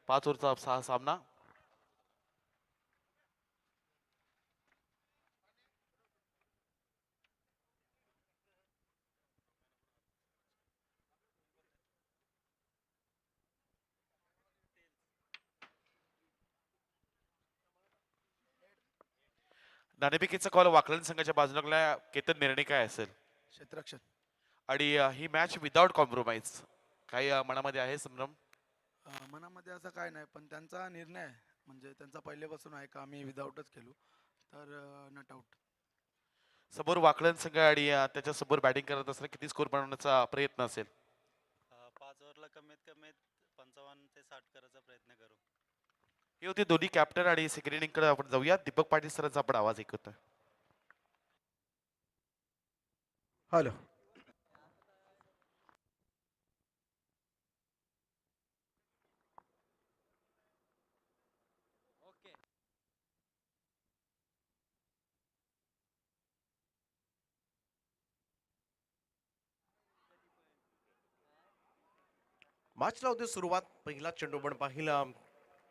Speaker 2: 5 ओव्हरचा हा सामना. नाणेफेकीचा कॉल वाकलन संघाच्या बाजूला. केतन निर्णय काय असेल?
Speaker 3: क्षेत्ररक्षण
Speaker 2: आणि ही मॅच विदाउट कॉम्प्रोमाइज. काही मनामध्ये आहे संभ्रम?
Speaker 4: मनामध्ये असं काय नाही, पण त्यांचा निर्णय आहे. म्हणजे त्यांचा पहिल्यापासून आहे का आम्ही विदाऊटच खेळू, तर नॉट आउट.
Speaker 2: समोर वाकलन संघ आणि त्याच्या समोर बॅटिंग करत असताना किती स्कोर बनवण्याचा प्रयत्न असेल?
Speaker 5: 5 ओव्हरला कमीत कमी 55 ते 60 करायचा प्रयत्न करू.
Speaker 2: हे होते दोन्ही कॅप्टन आणि सेकंड इनिंग कडे आपण जाऊया. दीपक पाटील सरांचा आपण आवाज ऐकतोय.
Speaker 3: हॅलो. मॅचला होते सुरुवात. पहिला चेंडू आपण पाहिला.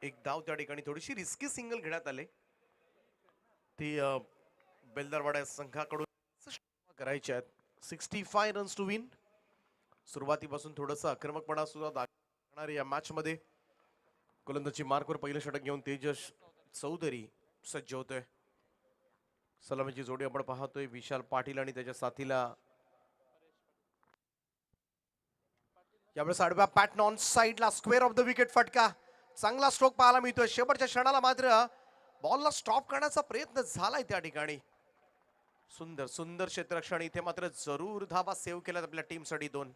Speaker 3: एक धाव त्या ठिकाणी थोडीशी रिस्की सिंगल घेण्यात आले. ती बेलदरवाडा संघाकडून करायचे आहेत. 65 रन्स टू विन. सुरुवातीपासून थोडंसं आक्रमकपणा सुद्धा दाखवणार या मॅच मध्ये. गोलंदाजी मार्कवर पहिलं षटक घेऊन तेजस चौधरी सज्ज होतोय. सलामीची जोडी आपण पाहतोय. विशाल पाटील आणि त्याच्या साथीला यावेळेस आडव्या पॅटर्न ऑन साइडला स्क्वेअर ऑफ द विकेट फटका. चांगला स्ट्रोक पाहायला मिळतोय. शेवटच्या क्षणाला मात्र बॉलला स्टॉप करण्याचा प्रयत्न झालाय त्या ठिकाणी. सुंदर सुंदर क्षेत्ररक्षण. इथे मात्र जरूर धाबा सेव्ह केल्यात आपल्या टीमसाठी 2.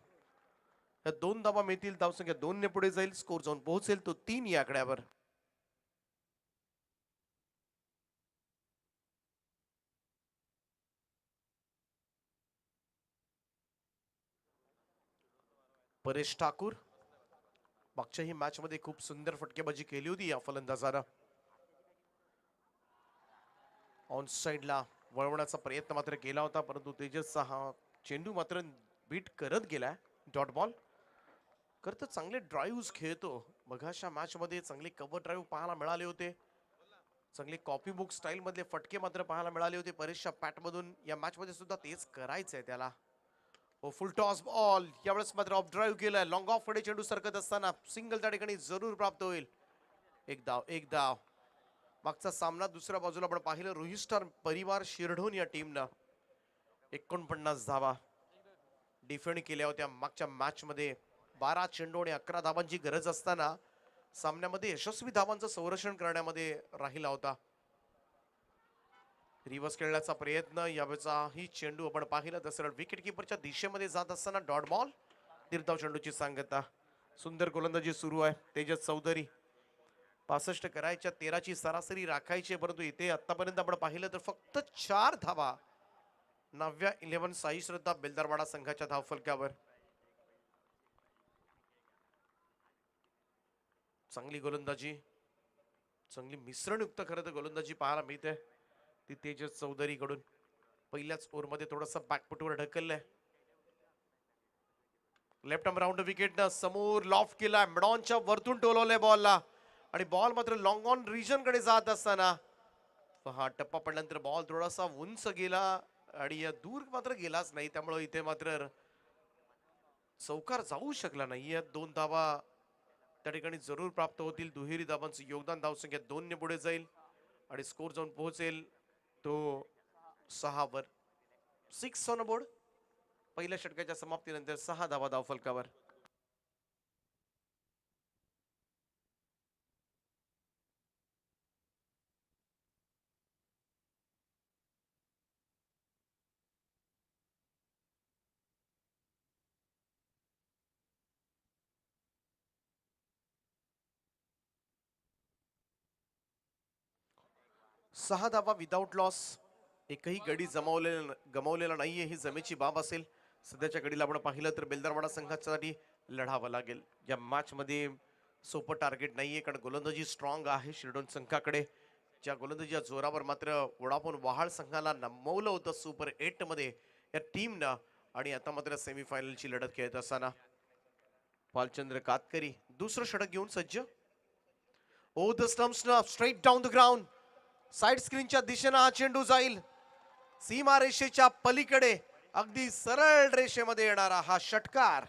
Speaker 3: या 2 धाबा मिळतील. धावसंख्या 2 ने पुढे जाईल. स्कोर जाऊन पोहोचेल तो 3 या आकड्यावर. परेश ठाकूर मागच्याही मॅच मध्ये खूप सुंदर फटकेबाजी केली होती या फलंदाजानं. ऑन साइडला वळवण्याचा प्रयत्न मात्र केला होता, परंतु तेजसचा हा चेंडू मात्र बीट करत गेलाय. डॉट बॉल करत चांगले ड्राईव्ह खेळतो. मघाच्या मॅच मध्ये चांगले कव्हर ड्राईव्ह पाहायला मिळाले होते. चांगले कॉपी बुक स्टाईल मधले फटके मात्र पाहायला मिळाले होते परेशच्या पॅट मधून. या मॅच मध्ये सुद्धा तेच करायचंय त्याला. फुल टॉस बॉल यावेळेस मात्र ऑफ ड्राईव्ह केलाय. लॉंग ऑफ कडे चेंडू सरकत असताना सिंगल त्या ठिकाणी जरूर प्राप्त होईल. एक धाव. मागचा सामना दुसऱ्या बाजूला आपण पाहिलं. रोहित स्टार परिवार शिरढोण या टीमनं 49 धावा डिफेंड केल्या होत्या मागच्या मॅच मध्ये. 12 चेंडू आणि 11 धावांची गरज असताना सामन्यामध्ये यशस्वी धावांचं संरक्षण करण्यामध्ये राहिला होता. रिव्हर्स खेळण्याचा प्रयत्न. यावेळेचाही चेंडू आपण पाहिला तर सरळ विकेट किपरच्या दिशेमध्ये जात असताना डॉट बॉल. निर्धाव चेंडूची सांगता. सुंदर गोलंदाजी सुरू आहे. तेजस चौधरी 65 करायच्या, 13ची सरासरी राखायची, परंतु इथे आतापर्यंत आपण पाहिलं तर फक्त 4 धावा नव्या 11 साई श्रद्धा बेलदारवाडा संघाच्या धावफलकावर. चांगली गोलंदाजी, चांगली मिश्रणयुक्त खरं तर गोलंदाजी पाहायला मिळते ती तेजस चौधरी कडून. पहिल्याच ओव्हरमध्ये थोडासा बॅकफुटवर ढकललंय. लेफ्ट आर्म राऊंड विकेटनं समोर लॉफ्ट केला. मिडॉनच्या वरतून टोलवलंय बॉलला आणि बॉल मात्र लॉंग ऑन रिजन कडे जात असताना हा टप्पा पडल्यानंतर बॉल थोडासा उंच गेला आणि दूर मात्र गेलाच नाही. त्यामुळे इथे मात्र चौकार जाऊ शकला नाही. या 2 धावा त्या ठिकाणी जरूर प्राप्त होतील. दुहेरी धावांचं योगदान. धावसंख्या 2 ने पुढे जाईल आणि स्कोर जाऊन पोहोचेल तो 6 वर. 6 ऑन बोर्ड. पहिल्या षटकाच्या समाप्तीनंतर 6 धावा धावफलकावर. सहा धावा विदाउट लॉस. एकही गडी गमावलेला नाहीये ही जमेची बाब असेल. सध्याच्या घडीला आपण पाहिलं तर बेलदारवाडा संघासाठी लढावं लागेल. या मॅच मध्ये सोपं टार्गेट नाहीये, कारण गोलंदाजी स्ट्रॉंग आहे शिरडोन संघाकडे. ज्या गोलंदाजीच्या जोरावर मात्र वोडाफोन वहाळ संघाला नमवलं होतं सुपर 8 मध्ये या टीमनं, आणि आता मात्र सेमीफायनलची लढत खेळत असताना पालचंद्र कातकरी दुसरं षटक घेऊन सज्ज. Oh the stumps straight down the ground. Side स्क्रीनच्या दिशेनं हा चेंडू जाईल. सीमा रेषेच्या पलीकडे अगदी सरळ रेषेमध्ये येणारा हा षटकार.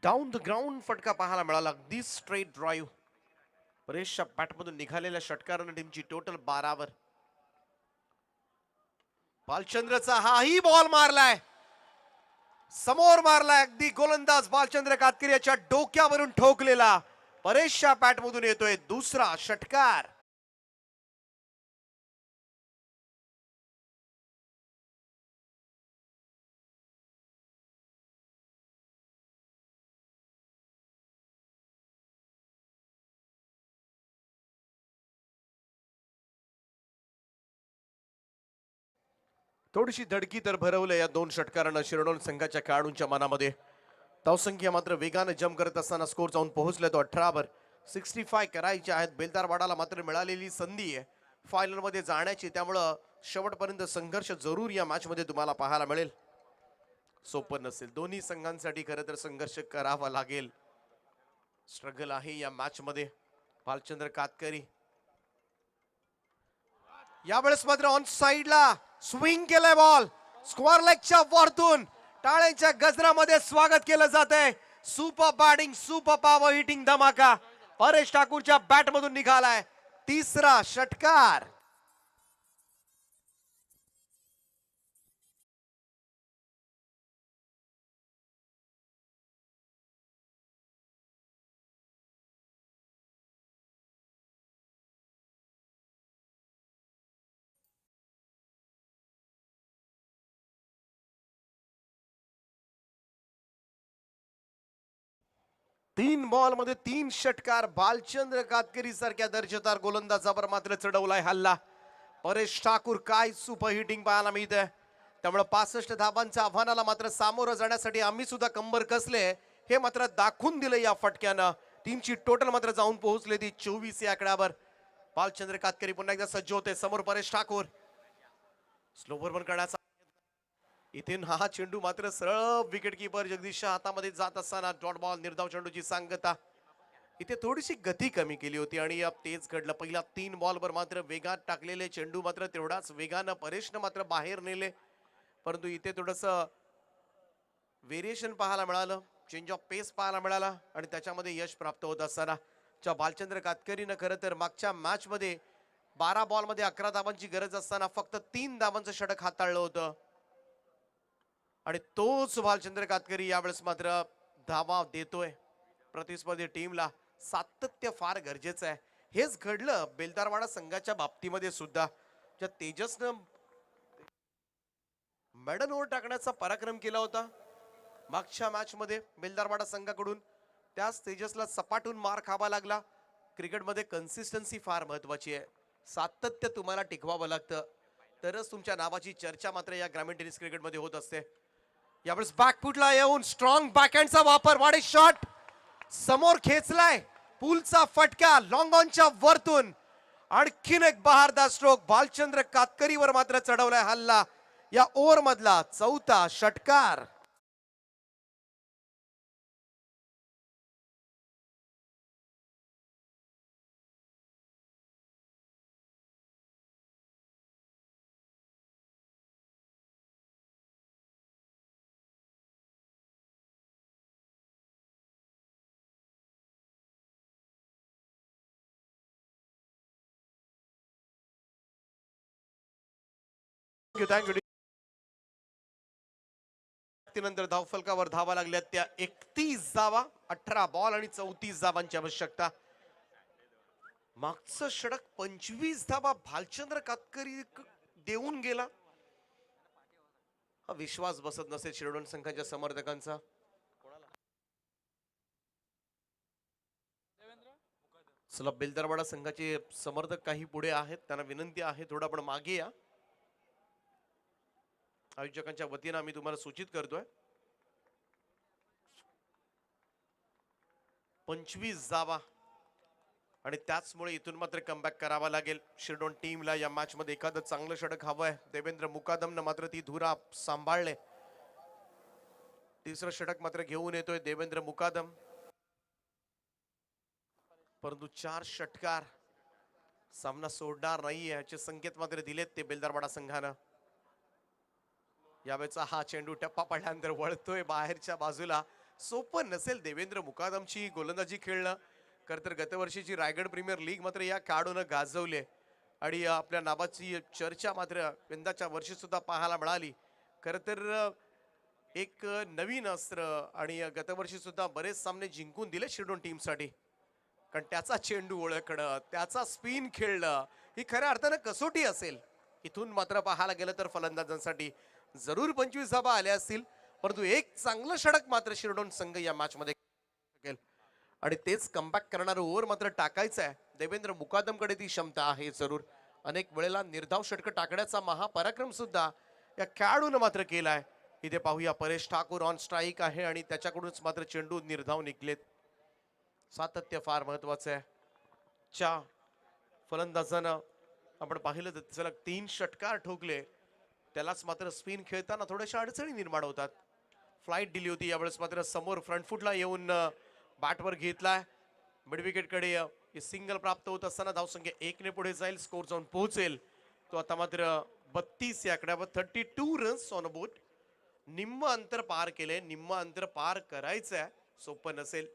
Speaker 3: डाऊन द ग्राउंड फटका पाहायला मिळाला, अगदी स्ट्रेट ड्राईव्ह. परेशच्या बॅटमधून निघालेल्या षटकारानं टीमची टोटल 12 वर. बालचंद्रचा हाही बॉल मारलाय, समोर मारलाय, अगदी गोलंदाज बालचंद्र कातकरी याच्या डोक्यावरून ठोकलेला. परेशच्या बॅटमधून येतोय दुसरा षटकार. थोडीशी धडकी तर भरवलं या दोन षटकारांना शिरडोन संघाच्या खेळाडूंच्या मनामध्ये. धावसंख्या मात्र वेगाने जम करत असताना स्कोर जाऊन पोहोचले तो 18 वर. 65 करायचे आहेत. बेलदारवाडाला मात्र मिळालेली संधी आहे फायनल मध्ये जाण्याची, त्यामुळं शेवटपर्यंत संघर्ष जरूर या मॅच मध्ये तुम्हाला पाहायला मिळेल. सोपं नसेल, दोन्ही संघांसाठी खरं तर संघर्ष करावा लागेल. स्ट्रगल आहे या मॅच मध्ये. भालचंद्र कातकरी यावेळेस मात्र ऑन साइडला स्विंग केलाय बॉल, स्क्वेअर लेगच्या वरतून टाळ्यांच्या गजरामध्ये स्वागत केलं जात आहे. Super batting, super power hitting धमाका परेश ठाकूरच्या बॅट मधून निघालाय तिसरा षटकार. तीन बॉल मध्ये 3 षटकार. भालचंद्र कातकरी सारख्या दर्जेदार गोलंदाजावर मात्र चढवलाय हल्ला. परेश ठाकूर काय सुपर हिटिंग पाहायला मिळतंय. त्यामुळे 65 धावांच्या आव्हानाला मात्र सामोरं जाण्यासाठी आम्ही सुद्धा कंबर कसले हे मात्र दाखवून दिलं या फटक्यानं. टीमची टोटल मात्र जाऊन पोहोचले ती 24 या आकड्यावर. भालचंद्र कातकरी पुन्हा एकदा सज्ज होते. समोर परेश ठाकूर स्लोवर बन करण्याचा इथून हा चेंडू मात्र सरळ विकेट किपर जगदीशच्या हातामध्ये जात असताना डॉट बॉल, निर्धाव चेंडूची सांगता. इथे थोडीशी गती कमी केली होती आणि या तेज घडलं. पहिल्या 3 बॉलवर मात्र वेगात टाकलेले चेंडू मात्र तेवढाच वेगानं परेशनं मात्र बाहेर नेले, परंतु इथे थोडस व्हेरिएशन पाहायला मिळालं, चेंज ऑफ पेस पाहायला मिळाला आणि त्याच्यामध्ये यश प्राप्त होत असताना भालचंद्र कातकरीनं खरं तर मागच्या मॅच मध्ये 12 बॉल मध्ये 11 धावांची गरज असताना फक्त 3 धावांचं षटक हाताळलं होतं आणि तोच भालचंद्र कातकरी यावेळेस मात्र धावा देतोय. प्रतिस्पर्धी टीमला सातत्य फार गरजेचं आहे. हेच घडलं बेलदारवाडा संघाच्या बाबतीमध्ये सुद्धा. ज्या तेजसनं मेडल ओव्हर टाकण्याचा पराक्रम केला होता मागच्या मॅच मध्ये बेलदारवाडा संघाकडून, त्याच तेजसला सपाटून मार खावा लागला. क्रिकेटमध्ये कन्सिस्टन्सी फार महत्वाची आहे. सातत्य तुम्हाला टिकवावं लागतं, तरच तुमच्या नावाची चर्चा मात्र या ग्रामीण टेनिस क्रिकेटमध्ये होत असते. यावेळेस बॅकफुटला येऊन स्ट्रॉंग बॅकहँडचा वापर, वाडे शॉट समोर खेचलाय, पूलचा फटका लॉंग ऑनच्या वरतून. आणखीन एक बहारदार स्ट्रोक भालचंद्र कातकरीवर मात्र चढवलाय हल्ला. या ओव्हर मधला 4था षटकार. थँक्यू. नंतर धावफलकावर धावा लागल्या त्या 31 धावा, 18 बॉल आणि 34 धावांची आवश्यकता. मागचं षटक 25 धावा भालचंद्र कातकरी देऊन गेला. हा विश्वास बसत नसेल शिरडोन संघाच्या समर्थकांचा. चला, बेलदारवाडा संघाचे समर्थक काही पुढे आहेत, त्यांना विनंती आहे थोडं आपण मागे या. आयोजकांच्या वतीने आम्ही तुम्हाला सूचित करतोय. 25 धावा आणि त्याचमुळे इथून मात्र कमबॅक करावा लागेल शिरडोन टीमला. या मॅच मध्ये एखादं चांगलं षटक हवंय. देवेंद्र मुकादमनं मात्र ती धुरा सांभाळले. तिसरं षटक मात्र घेऊन येतोय देवेंद्र मुकादम, परंतु 4 षटकार सामना सोडणार नाही याचे संकेत मात्र दिलेत ते बेलदारवाडा संघानं. यावेळेचा हा चेंडू टप्पा पडल्यानंतर वळतोय बाहेरच्या बाजूला. सोपं नसेल देवेंद्र मुकादमची गोलंदाजी खेळणं. खरं तर गतवर्षीची रायगड प्रीमियर लीग मात्र या खेळाडूनं गाजवले आणि आपल्या नावाची चर्चा मात्र यंदाच्या वर्षी सुद्धा पाहायला मिळाली. खरं तर एक नवीन अस्त्र आणि गतवर्षी सुद्धा बरेच सामने जिंकून दिले शिरडोन टीमसाठी. कारण त्याचा चेंडू ओळखणं, त्याचा स्पिन खेळणं ही खऱ्या अर्थानं कसोटी असेल. इथून मात्र पाहायला गेलं तर फलंदाजांसाठी जरूर 25 धावा आल्या असतील, परंतु एक चांगलं षटक मात्र शिरडोन संघ या मॅच मध्ये शकेल आणि तेच कमबॅक करणारं ओव्हर मात्र टाकायचं आहे. देवेंद्र मुकादमकडे ती क्षमता आहे जरूर. अनेक वेळेला निर्धाव षटक टाकण्याचा महापराक्रम सुद्धा या खेळाडूनं मात्र केलाय. इथे पाहूया परेश ठाकूर ऑन स्ट्राईक आहे आणि त्याच्याकडूनच मात्र चेंडू निर्धाव निघलेत. सातत्य फार महत्वाचं आहे. च्या फलंदाजानं आपण पाहिलं तर सलग 3 षटकार ठोकले, त्यालाच मात्र स्पिन खेळताना थोड्याशा अडचणी निर्माण होतात. फ्लाईट दिली होती यावेळेस मात्र समोर फ्रंट फुटला येऊन बॅटवर घेतलाय. मिडविकेटकडे सिंगल प्राप्त होत असताना धावसंख्या 1 ने पुढे जाईल, स्कोर जाऊन पोहोचेल. तो आता मात्र 32 या आकड्यावर 32 रन्स ऑन बोर्ड. निम्म अंतर पार केले. निम्म अंतर पार करायचं आहे, सोपं नसेल.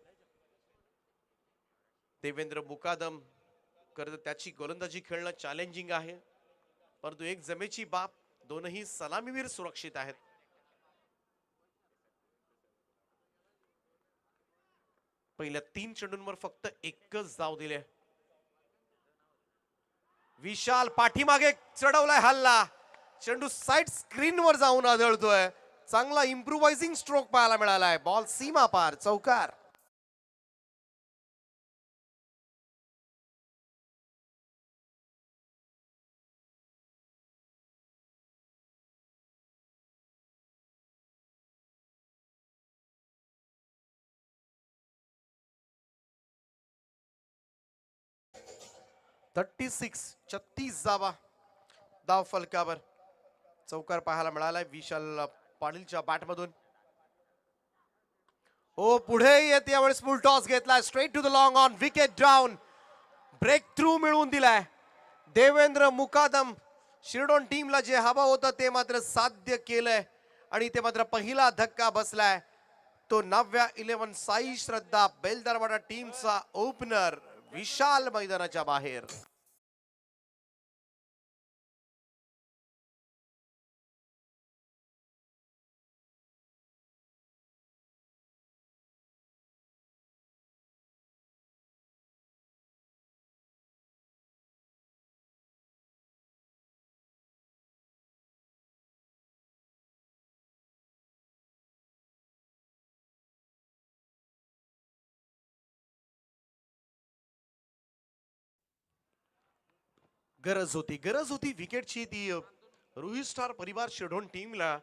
Speaker 3: देवेंद्र मुकादम खरं त्याची गोलंदाजी खेळणं चॅलेंजिंग आहे, परंतु एक जमेची बाब, दोनही सलामीवीर सुरक्षित आहेत. पहिल्या 3 चेंडूंवर फक्त एकच धाव दिले. विशाल पाठीमागे चढवलाय हल्ला, चेंडू साइड स्क्रीनवर जाऊन आदळतोय. चांगला इम्प्रुव्हायझिंग स्ट्रोक पाहायला मिळालाय. बॉल सीमा पार, चौकार. थर्टी 36 धावा धाव फलकावर. चौकार पाहायला मिळालाय विशाल पाटीलच्या बॅटमधून. हो पुढे येत यावेळेस फुल टॉस घेतलाय. Straight to the long on, wicket down. Breakthrough मिळवून दिलाय देवेंद्र मुकादम. शिरडोन टीमला जे हवं होतं ते मात्र साध्य केलंय आणि ते मात्र पहिला धक्का बसलाय तो नव्या 11 साई श्रद्धा बेलदरवाडा टीमचा ओपनर विशाल मैदानाच्या बाहेर. गरज होती विकेटची ती रोहित स्टार परिवार शिरडोन टीमला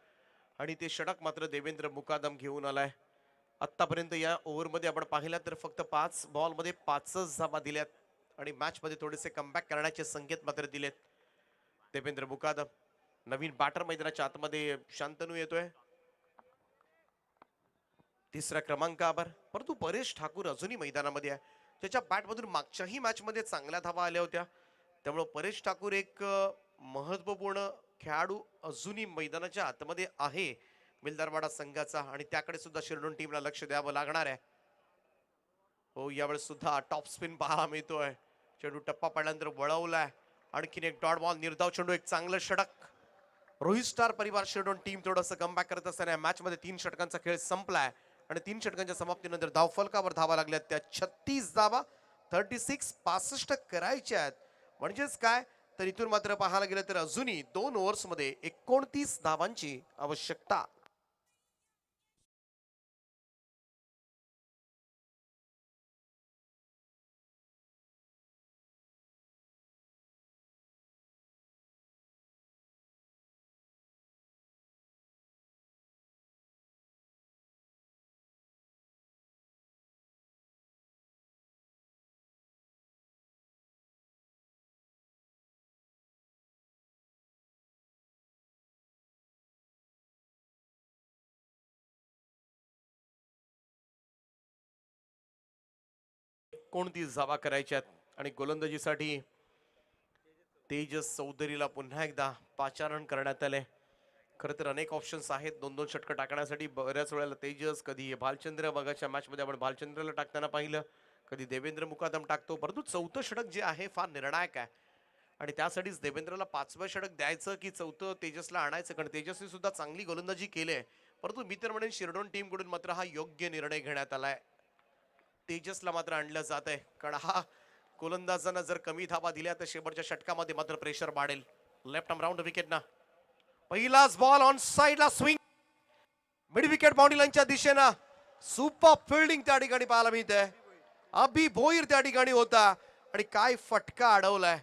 Speaker 3: आणि ते षटक मात्र देवेंद्र मुकादम घेऊन आलाय. आतापर्यंत या ओव्हरमध्ये आपण पाहिलं तर फक्त 5 बॉलमध्ये 5च धावा दिल्यात आणि मॅच मध्ये थोडेसे कमबॅक करण्याचे संकेत मात्र दिलेत. देवेंद्र मुकादम नवीन बॅटर मैदानाच्या आतमध्ये शांतनू येतोय 3ऱ्या क्रमांकावर, परंतु परेश ठाकूर अजूनही मैदानामध्ये आहे. त्याच्या बॅटमधून मागच्याही मॅच मध्ये चांगल्या धावा आल्या होत्या. त्यामुळे परेश ठाकूर एक महत्वपूर्ण खेळाडू अजूनही मैदानाच्या आतमध्ये आहे बेलदरवाडा संघाचा आणि त्याकडे सुद्धा शिरडोन टीमला लक्ष द्यावं लागणार आहे. हो यावेळेस सुद्धा टॉप स्पिन पाहायला मिळतोय. चेंडू टप्पा पडल्यानंतर वळवलाय. आणखीन एक डॉट बॉल निर्धाव चेंडू, एक चांगलं षटक. रोहित स्टार परिवार शिरडोन टीम थोडंसं कमबॅक करत असताना मॅच मध्ये 3 षटकांचा खेळ संपलाय आणि 3 षटकांच्या समाप्तीनंतर धाव फलकावर धावा लागल्यात त्या 36 धावा. 65 करायच्या आहेत. म्हणजेच काय तर इथून मात्र पाहायला गेलं तर अजूनही 2 ओव्हर्स मध्ये 29 धावांची आवश्यकता. कोणती धावा करायच्यात आणि गोलंदाजीसाठी तेजस चौधरीला पुन्हा एकदा पाचारण करण्यात आले. खरं तर अनेक ऑप्शन्स आहेत 2-2 षटकं टाकण्यासाठी. बऱ्याच वेळेला तेजस, कधी भालचंद्र, मगाच्या मॅचमध्ये आपण भालचंद्रला टाकताना पाहिलं, कधी देवेंद्र मुकादम टाकतो. परंतु चौथं षटक जे आहे फार निर्णायक आहे आणि त्यासाठीच देवेंद्रला 5वं षटक द्यायचं की चौथं तेजसला आणायचं, कारण तेजसने सुद्धा चांगली गोलंदाजी केली आहे. परंतु मी तर म्हणेन शिरडोन टीमकडून मात्र हा योग्य निर्णय घेण्यात आलाय. तेजसला मात्र आणलं जात आहे, कारण हा गोलंदाजांना जर कमी धावा दिल्या तर शेवटच्या षटकामध्ये मात्र प्रेशर वाढेल. लेफ्ट आर्म राऊंड विकेट ना, पहिलाच बॉल ऑन साइडला स्विंग, मिड विकेट बाउंड्री लाईनच्या दिशेनं सुपर फिल्डिंग त्या ठिकाणी पाहायला मिळते. अभि भोईर त्या ठिकाणी होता आणि काय फटका अडवलाय.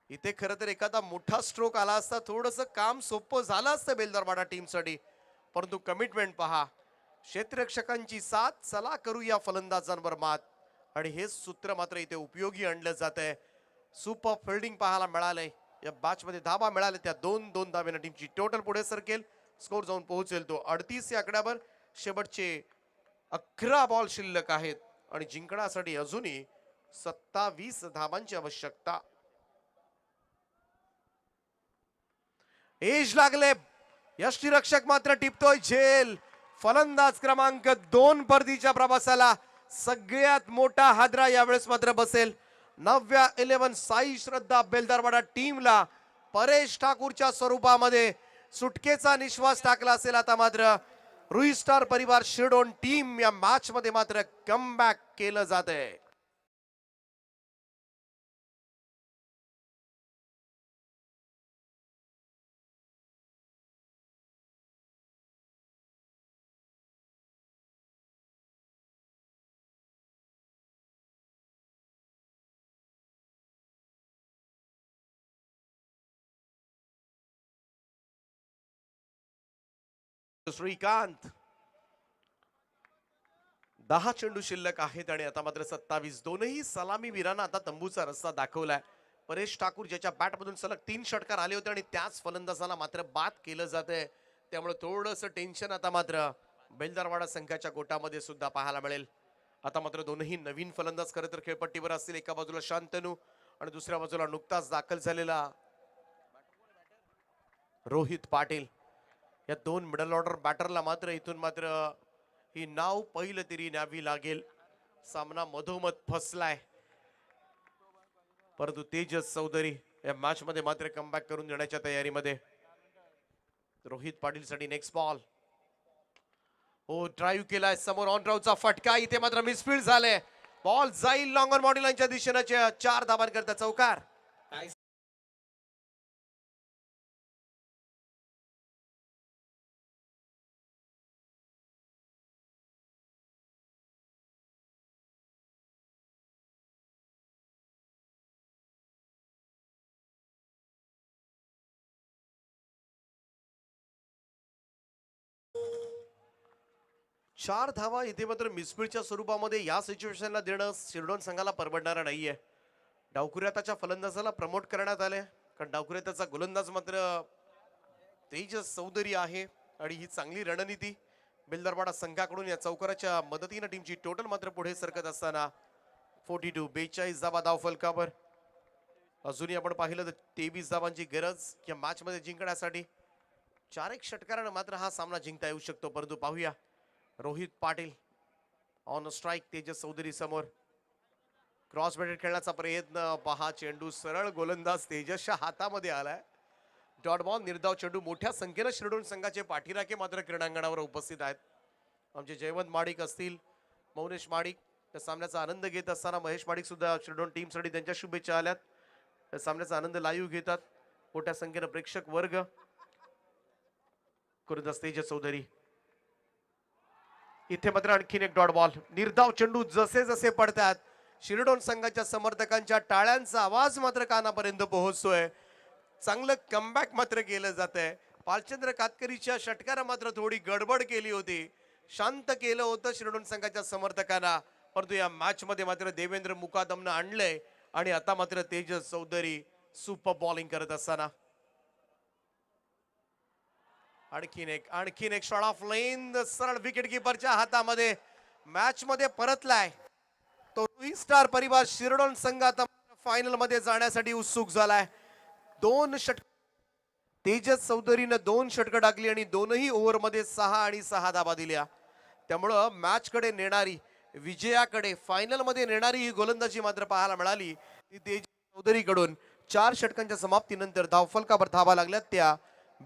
Speaker 3: इथे खरं तर एखादा मोठा स्ट्रोक आला असता थोडस काम सोपं झालं असतं बेलदरवाडा टीमसाठी, परंतु कमिटमेंट पहा, क्षेत्ररक्षकांची साथ, चला करूया फलंदाजांवर मात, आणि हे सूत्र मात्र इथे उपयोगी आणलं जात आहे. सुपर फिल्डिंग पाहायला मिळालंय. या मॅच मध्ये धावा मिळाल्या त्या 2-2 धावेनं टीमची टोटल पुढे सरकेल, स्कोर जाऊन पोहोचेल तो 38 या आकड्यावर. शेवटचे 11 बॉल शिल्लक आहेत आणि जिंकण्यासाठी अजूनही 27 धावांची आवश्यकता. एज लागले, यष्टीरक्षक मात्र टिपतोय झेल. फलंदाज क्रमांक 2 परतीच्या प्रवासाला सगळ्यात मोठा हादरा यावेळेस मात्र बसेल. नव्या 11 साई श्रद्धा बेलदरवाडा टीमला परेश ठाकूरच्या स्वरूपामध्ये सुटकेचा निश्वास टाकला असेल. आता मात्र रुई स्टार परिवार शिरडोन टीम या मॅच मध्ये मात्र कमबॅक केलं जात आहे. श्रीकांत, 10 चेंडू शिल्लक आहेत आणि आता मात्र 27. दोनही सलामी वीरांना आता तंबूचा रस्ता दाखवलाय. परेश ठाकूर ज्याच्या बॅटमधून सलग 3 षटकार आले होते आणि त्याच फलंदाजाला मात्र बाद केलं जातंय, त्यामुळे थोडंसं टेन्शन आता मात्र बेलदरवाडा संघाच्या गोटामध्ये सुद्धा पाहायला मिळेल. आता मात्र दोनही नवीन फलंदाज खरं तर खेळपट्टीवर असतील. एका बाजूला शांतनू आणि दुसऱ्या बाजूला नुकताच दाखल झालेला रोहित पाटील. या 2 मिडल ऑर्डर बॅटरला मात्र इथून मात्र ही नाव पहिलं तरी न्यावी लागेल. सामना मधोमध फसलाय, परंतु तेजस चौधरी या मॅच मध्ये मात्र कमबॅक करून देण्याच्या तयारीमध्ये. रोहित पाटील साठी नेक्स्ट बॉल. हो, ड्राईव्ह केलाय समोर, ऑन ड्राईव्हचा फटका, इथे मात्र मिसफील्ड झाले. बॉल जाईल लॉंग ऑन बाउंड्री लाईनच्या दिशेने. 4 धावांकरता चौकार. चार धावा इथे मात्र मिसफील्डच्या स्वरूपामध्ये या सिच्युएशनला देणं शिरडोन संघाला परवडणारं नाहीये. डावखुऱ्याताच्या फलंदाजाला प्रमोट करण्यात आले, कारण डावखुऱ्याताचा गोलंदाज मात्र तेजस चौधरी आहे आणि ही चांगली रणनीती बेलदरवाडा संघाकडून या चौकाराच्या मदतीने टीमची टोटल मात्र पुढे सरकत असताना 42 धावा धावफलकावर. अजूनही आपण पाहिलं तर 23 धावांची गरज या मॅच मध्ये जिंकण्यासाठी. 4-1 षटकारानं मात्र हा सामना जिंकता येऊ शकतो, परंतु पाहूया. रोहित पाटील ऑन स्ट्राइक, तेजस चौधरी समोर. क्रॉस बॅटेड खेळण्याचा प्रयत्न, पहा चेंडू सरळ गोलंदाज तेजसच्या हातामध्ये आलाय. डॉट बॉल, निर्धाव चेंडू. मोठ्या संख्येनं शिरडोन संघाचे पाठीराखे मात्र क्रीडांगणावर उपस्थित आहेत. आमचे जयवंत माडिक असतील, मौनेश माडिक या सामन्याचा आनंद घेत असताना महेश माडिक सुद्धा शिरडोन टीमसाठी त्यांच्या शुभेच्छा आल्यात. या सामन्याचा आनंद लाईव्ह घेतात मोठ्या संख्येनं प्रेक्षक वर्ग. गोलंदाज तेजस चौधरी. इथे मात्र आणखीन एक डॉट बॉल. निर्धाव चेंडू जसे जसे पडतात शिरडोन संघाच्या समर्थकांच्या टाळ्यांचा आवाज मात्र कानापर्यंत पोहोचतोय. चांगलं कमबॅक मात्र केलं जात आहे. पालचंद्र कातकरीच्या षटकारा मात्र थोडी गडबड केली होती, शांत केलं होतं शिरडोन संघाच्या समर्थकांना, परंतु या मॅच मध्ये मात्र देवेंद्र मुकादमनं आणलंय आणि आता मात्र तेजस चौधरी सुपर बॉलिंग करत असताना. आणखीन एक शॉट ऑफ लेन, सरळ विकेट किपरच्या हातामध्ये. मॅच मध्ये परतलाय तो रुई स्टार परिवार शिरडोन संघ आता फायनल मध्ये जाण्यासाठी उत्सुक झालाय. 2 षटक तेजस चौधरीनं 2 षटकं टाकली आणि दोनही ओव्हरमध्ये 6 आणि 6 धाबा दिल्या. त्यामुळं मॅचकडे नेणारी, विजयाकडे फायनलमध्ये नेणारी ही गोलंदाजी मात्र पाहायला मिळाली. ती तेजस चौधरीकडून 4 षटकांच्या समाप्तीनंतर धावफलकावर धाबा लागल्यात त्या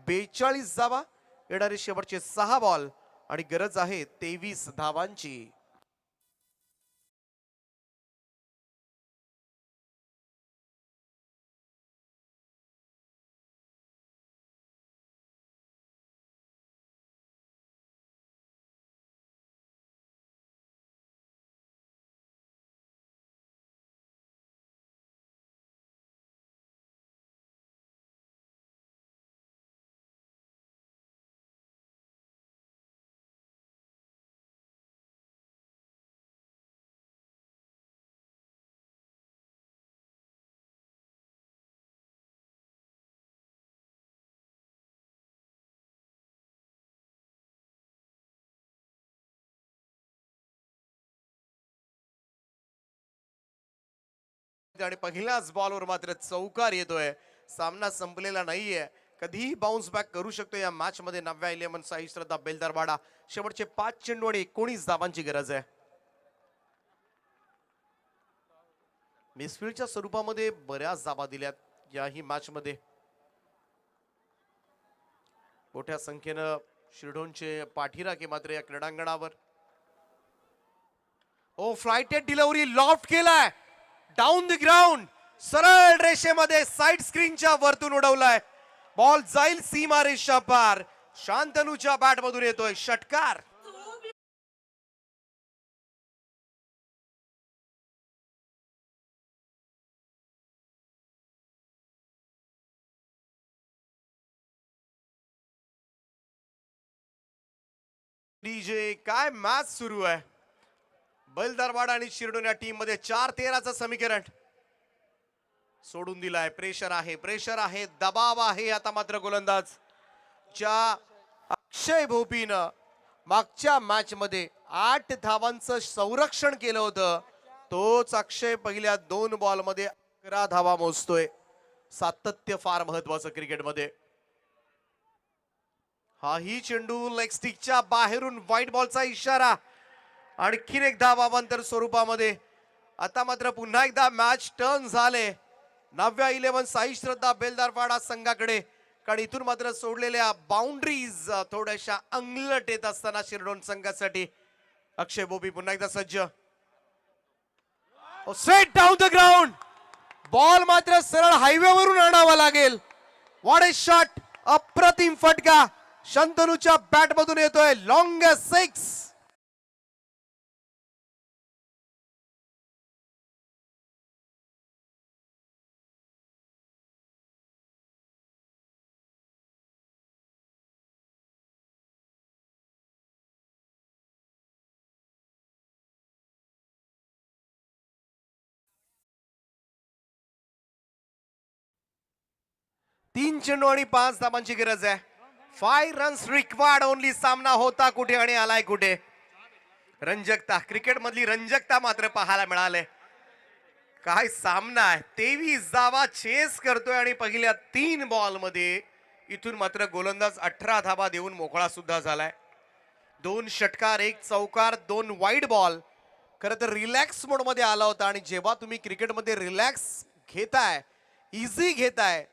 Speaker 3: 42 धाबा. येणारे शेवटचे 6 बॉल आणि गरज आहे 23 धावांची. आणि पहिल्याच बॉलवर मात्र चौकार येतोय. सामना संपलेला नाहीये, कधीही बाउन्स बॅक करू शकतो या मॅच मध्ये नव्या 11 साई श्रद्धा बेलदारवाडा. शेवटचे 5 चेंडू आणि 19 धावांची गरज आहे. मिसफिल्डच्या स्वरूपामध्ये बऱ्याच धावा दिल्यात याही मॅच मध्ये. मोठ्या संख्येनं शिरढोणचे पाठीराखे मात्र या क्रीडांगणावर. ओ फ्लायटेड डिलिव्हरी लॉफ्ट केलाय डाऊन द ग्राउंड, सरळ रेषेमध्ये साइड स्क्रीनच्या वरतून उडवलाय. बॉल जाईल सीमा रेषा पार. शांतनूच्या बॅट मधून येतोय षटकार. डीजे काय मॅच सुरू आहे. बैलदारवाडा आणि शिरडोन या टीम मध्ये 4-13चं समीकरण सोडून दिलाय. प्रेशर आहे, प्रेशर आहे, दबाव आहे. आता मात्र गोलंदाज ज्या अक्षय भोपीनं मागच्या मॅच मध्ये 8 धावांचं संरक्षण केलं होतं, तोच अक्षय पहिल्या 2 बॉल मध्ये 11 धावा मोजतोय. सातत्य फार महत्वाचं क्रिकेटमध्ये. हाही चेंडू लेग स्टिकच्या बाहेरून व्हाईट बॉलचा इशारा. आणखीन एक धावांतर स्वरूपामध्ये. आता मात्र पुन्हा एकदा मॅच टर्न झाले नव्या 11 साई श्रद्धा बेलदारवाडा संघाकडे. कारण इथून मात्र सोडलेल्या बाउंड्रीज थोड्याशा अंगलट येत असताना शिरडोन संघासाठी. अक्षय बोबी पुन्हा एकदा सज्ज. Straight down the ground. Ball मात्र सरळ हायवेवरून आणावा लागेल. What a shot. अप्रतिम फटका शंतनूच्या बॅट मधून येतोय. लॉंगेस्ट 6. तीन चेंडू आणि 5 धावांची गरज आहे. 5 रन्स रिक्वायर्ड ओनली. सामना होता कुठे आणि आलाय कुठे. रंजकता, क्रिकेट मधली रंजकता मात्र पाहायला मिळाले. काय सामना आहे. 23 धावा चेस करतोय आणि पहिल्या 3 बॉल मध्ये इथून मात्र गोलंदाज 18 धावा देऊन मोकळा सुद्धा झालाय. 2 षटकार, 1 चौकार, 2 वाईड बॉल. खरं तर रिलॅक्स मोड मध्ये आला होता. आणि जेव्हा तुम्ही क्रिकेटमध्ये रिलॅक्स घेताय, इझी घेताय,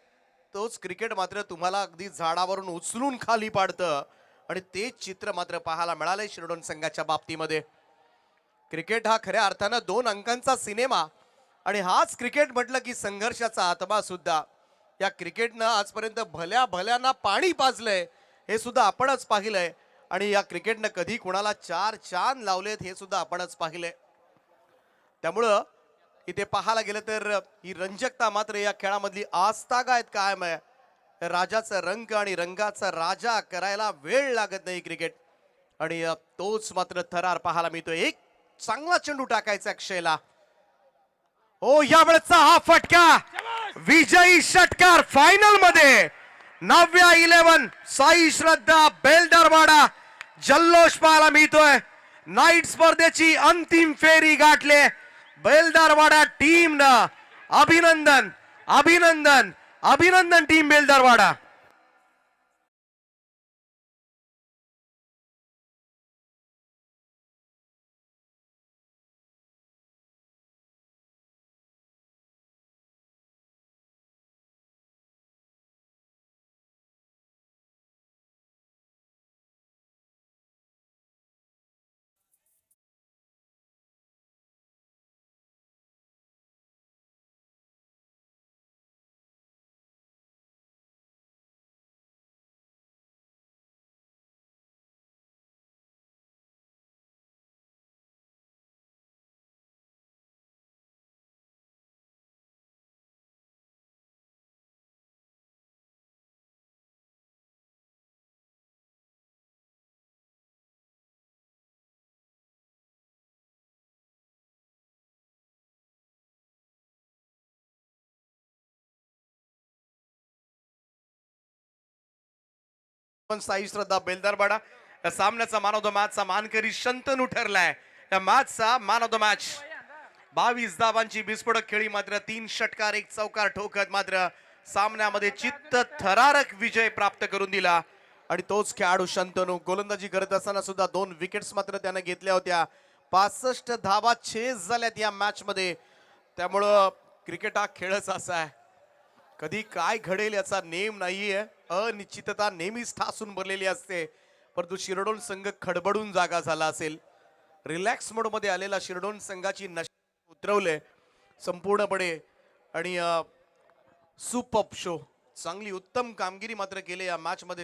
Speaker 3: तोच क्रिकेट मात्र तुम्हाला अगदी झाडावरून उचलून खाली पाडतं. आणि तेच चित्र मात्र पाहायला मिळालंय शिरडोन संघाच्या बाबतीमध्ये. क्रिकेट हा खऱ्या अर्थानं 2 अंकांचा सिनेमा. आणि हाच क्रिकेट म्हटलं की संघर्षाचा आत्मा सुद्धा. या क्रिकेटनं आजपर्यंत भल्या भल्यांना पाणी पाजलंय हे सुद्धा आपणच पाहिलंय. आणि या क्रिकेटनं कधी कुणाला 4 चांद लावलेत हे सुद्धा आपणच पाहिलंय. त्यामुळं इथे पाहायला गेलं तर ही रंजकता मात्र या खेळामधली आस्थागायत कायम आहे. राजाचा रंग आणि रंगाचा राजा करायला वेळ लागत नाही क्रिकेट. आणि तोच मात्र थरार पाहायला मिळतोय. एक चांगला चेंडू टाकायचा अक्षयला. ओ यावेळेचा हा फटका. विजयी षटकार फायनल मध्ये नव्या 11 साई श्रद्धा बेलदारवाडा. जल्लोष पाहायला मिळतोय. नाईट स्पर्धेची अंतिम फेरी गाठले बेलदारवाडा टीम न. अभिनंदन, अभिनंदन, अभिनंदन टीम बेलदारवाडा. पण साई श्रद्धा बेलदारवाडा या सामन्याचा मॅन ऑफ द मॅचचा मानकरी शंतनू ठरलाय. या मॅचचा मॅन ऑफ द मॅच 22 धावांची विस्फोटक खेळी मात्र 3 षटकार 1 चौकार ठोकत मात्र सामन्यामध्ये चित्त थरारक विजय प्राप्त करून दिला. आणि तोच खेळाडू शंतनू गोलंदाजी करत असताना सुद्धा 2 विकेट्स मात्र त्याने घेतल्या होत्या. 65 धावा चेस झाल्यात या मॅच मध्ये. त्यामुळं क्रिकेट हा खेळच असा आहे, कधी काय घडेल याचा नेम नाहीये. अनिश्चितता नेहमीच ठासून भरलेली असते. परंतु शिरडोन संघ खडबडून जागा झाला असेल. रिलॅक्स मोड मध्ये आलेला शिरडोन संघाची नशा उतरवले संपूर्णपणे. आणि सुपर शो चांगली उत्तम कामगिरी मात्र केली या मॅच मध्ये.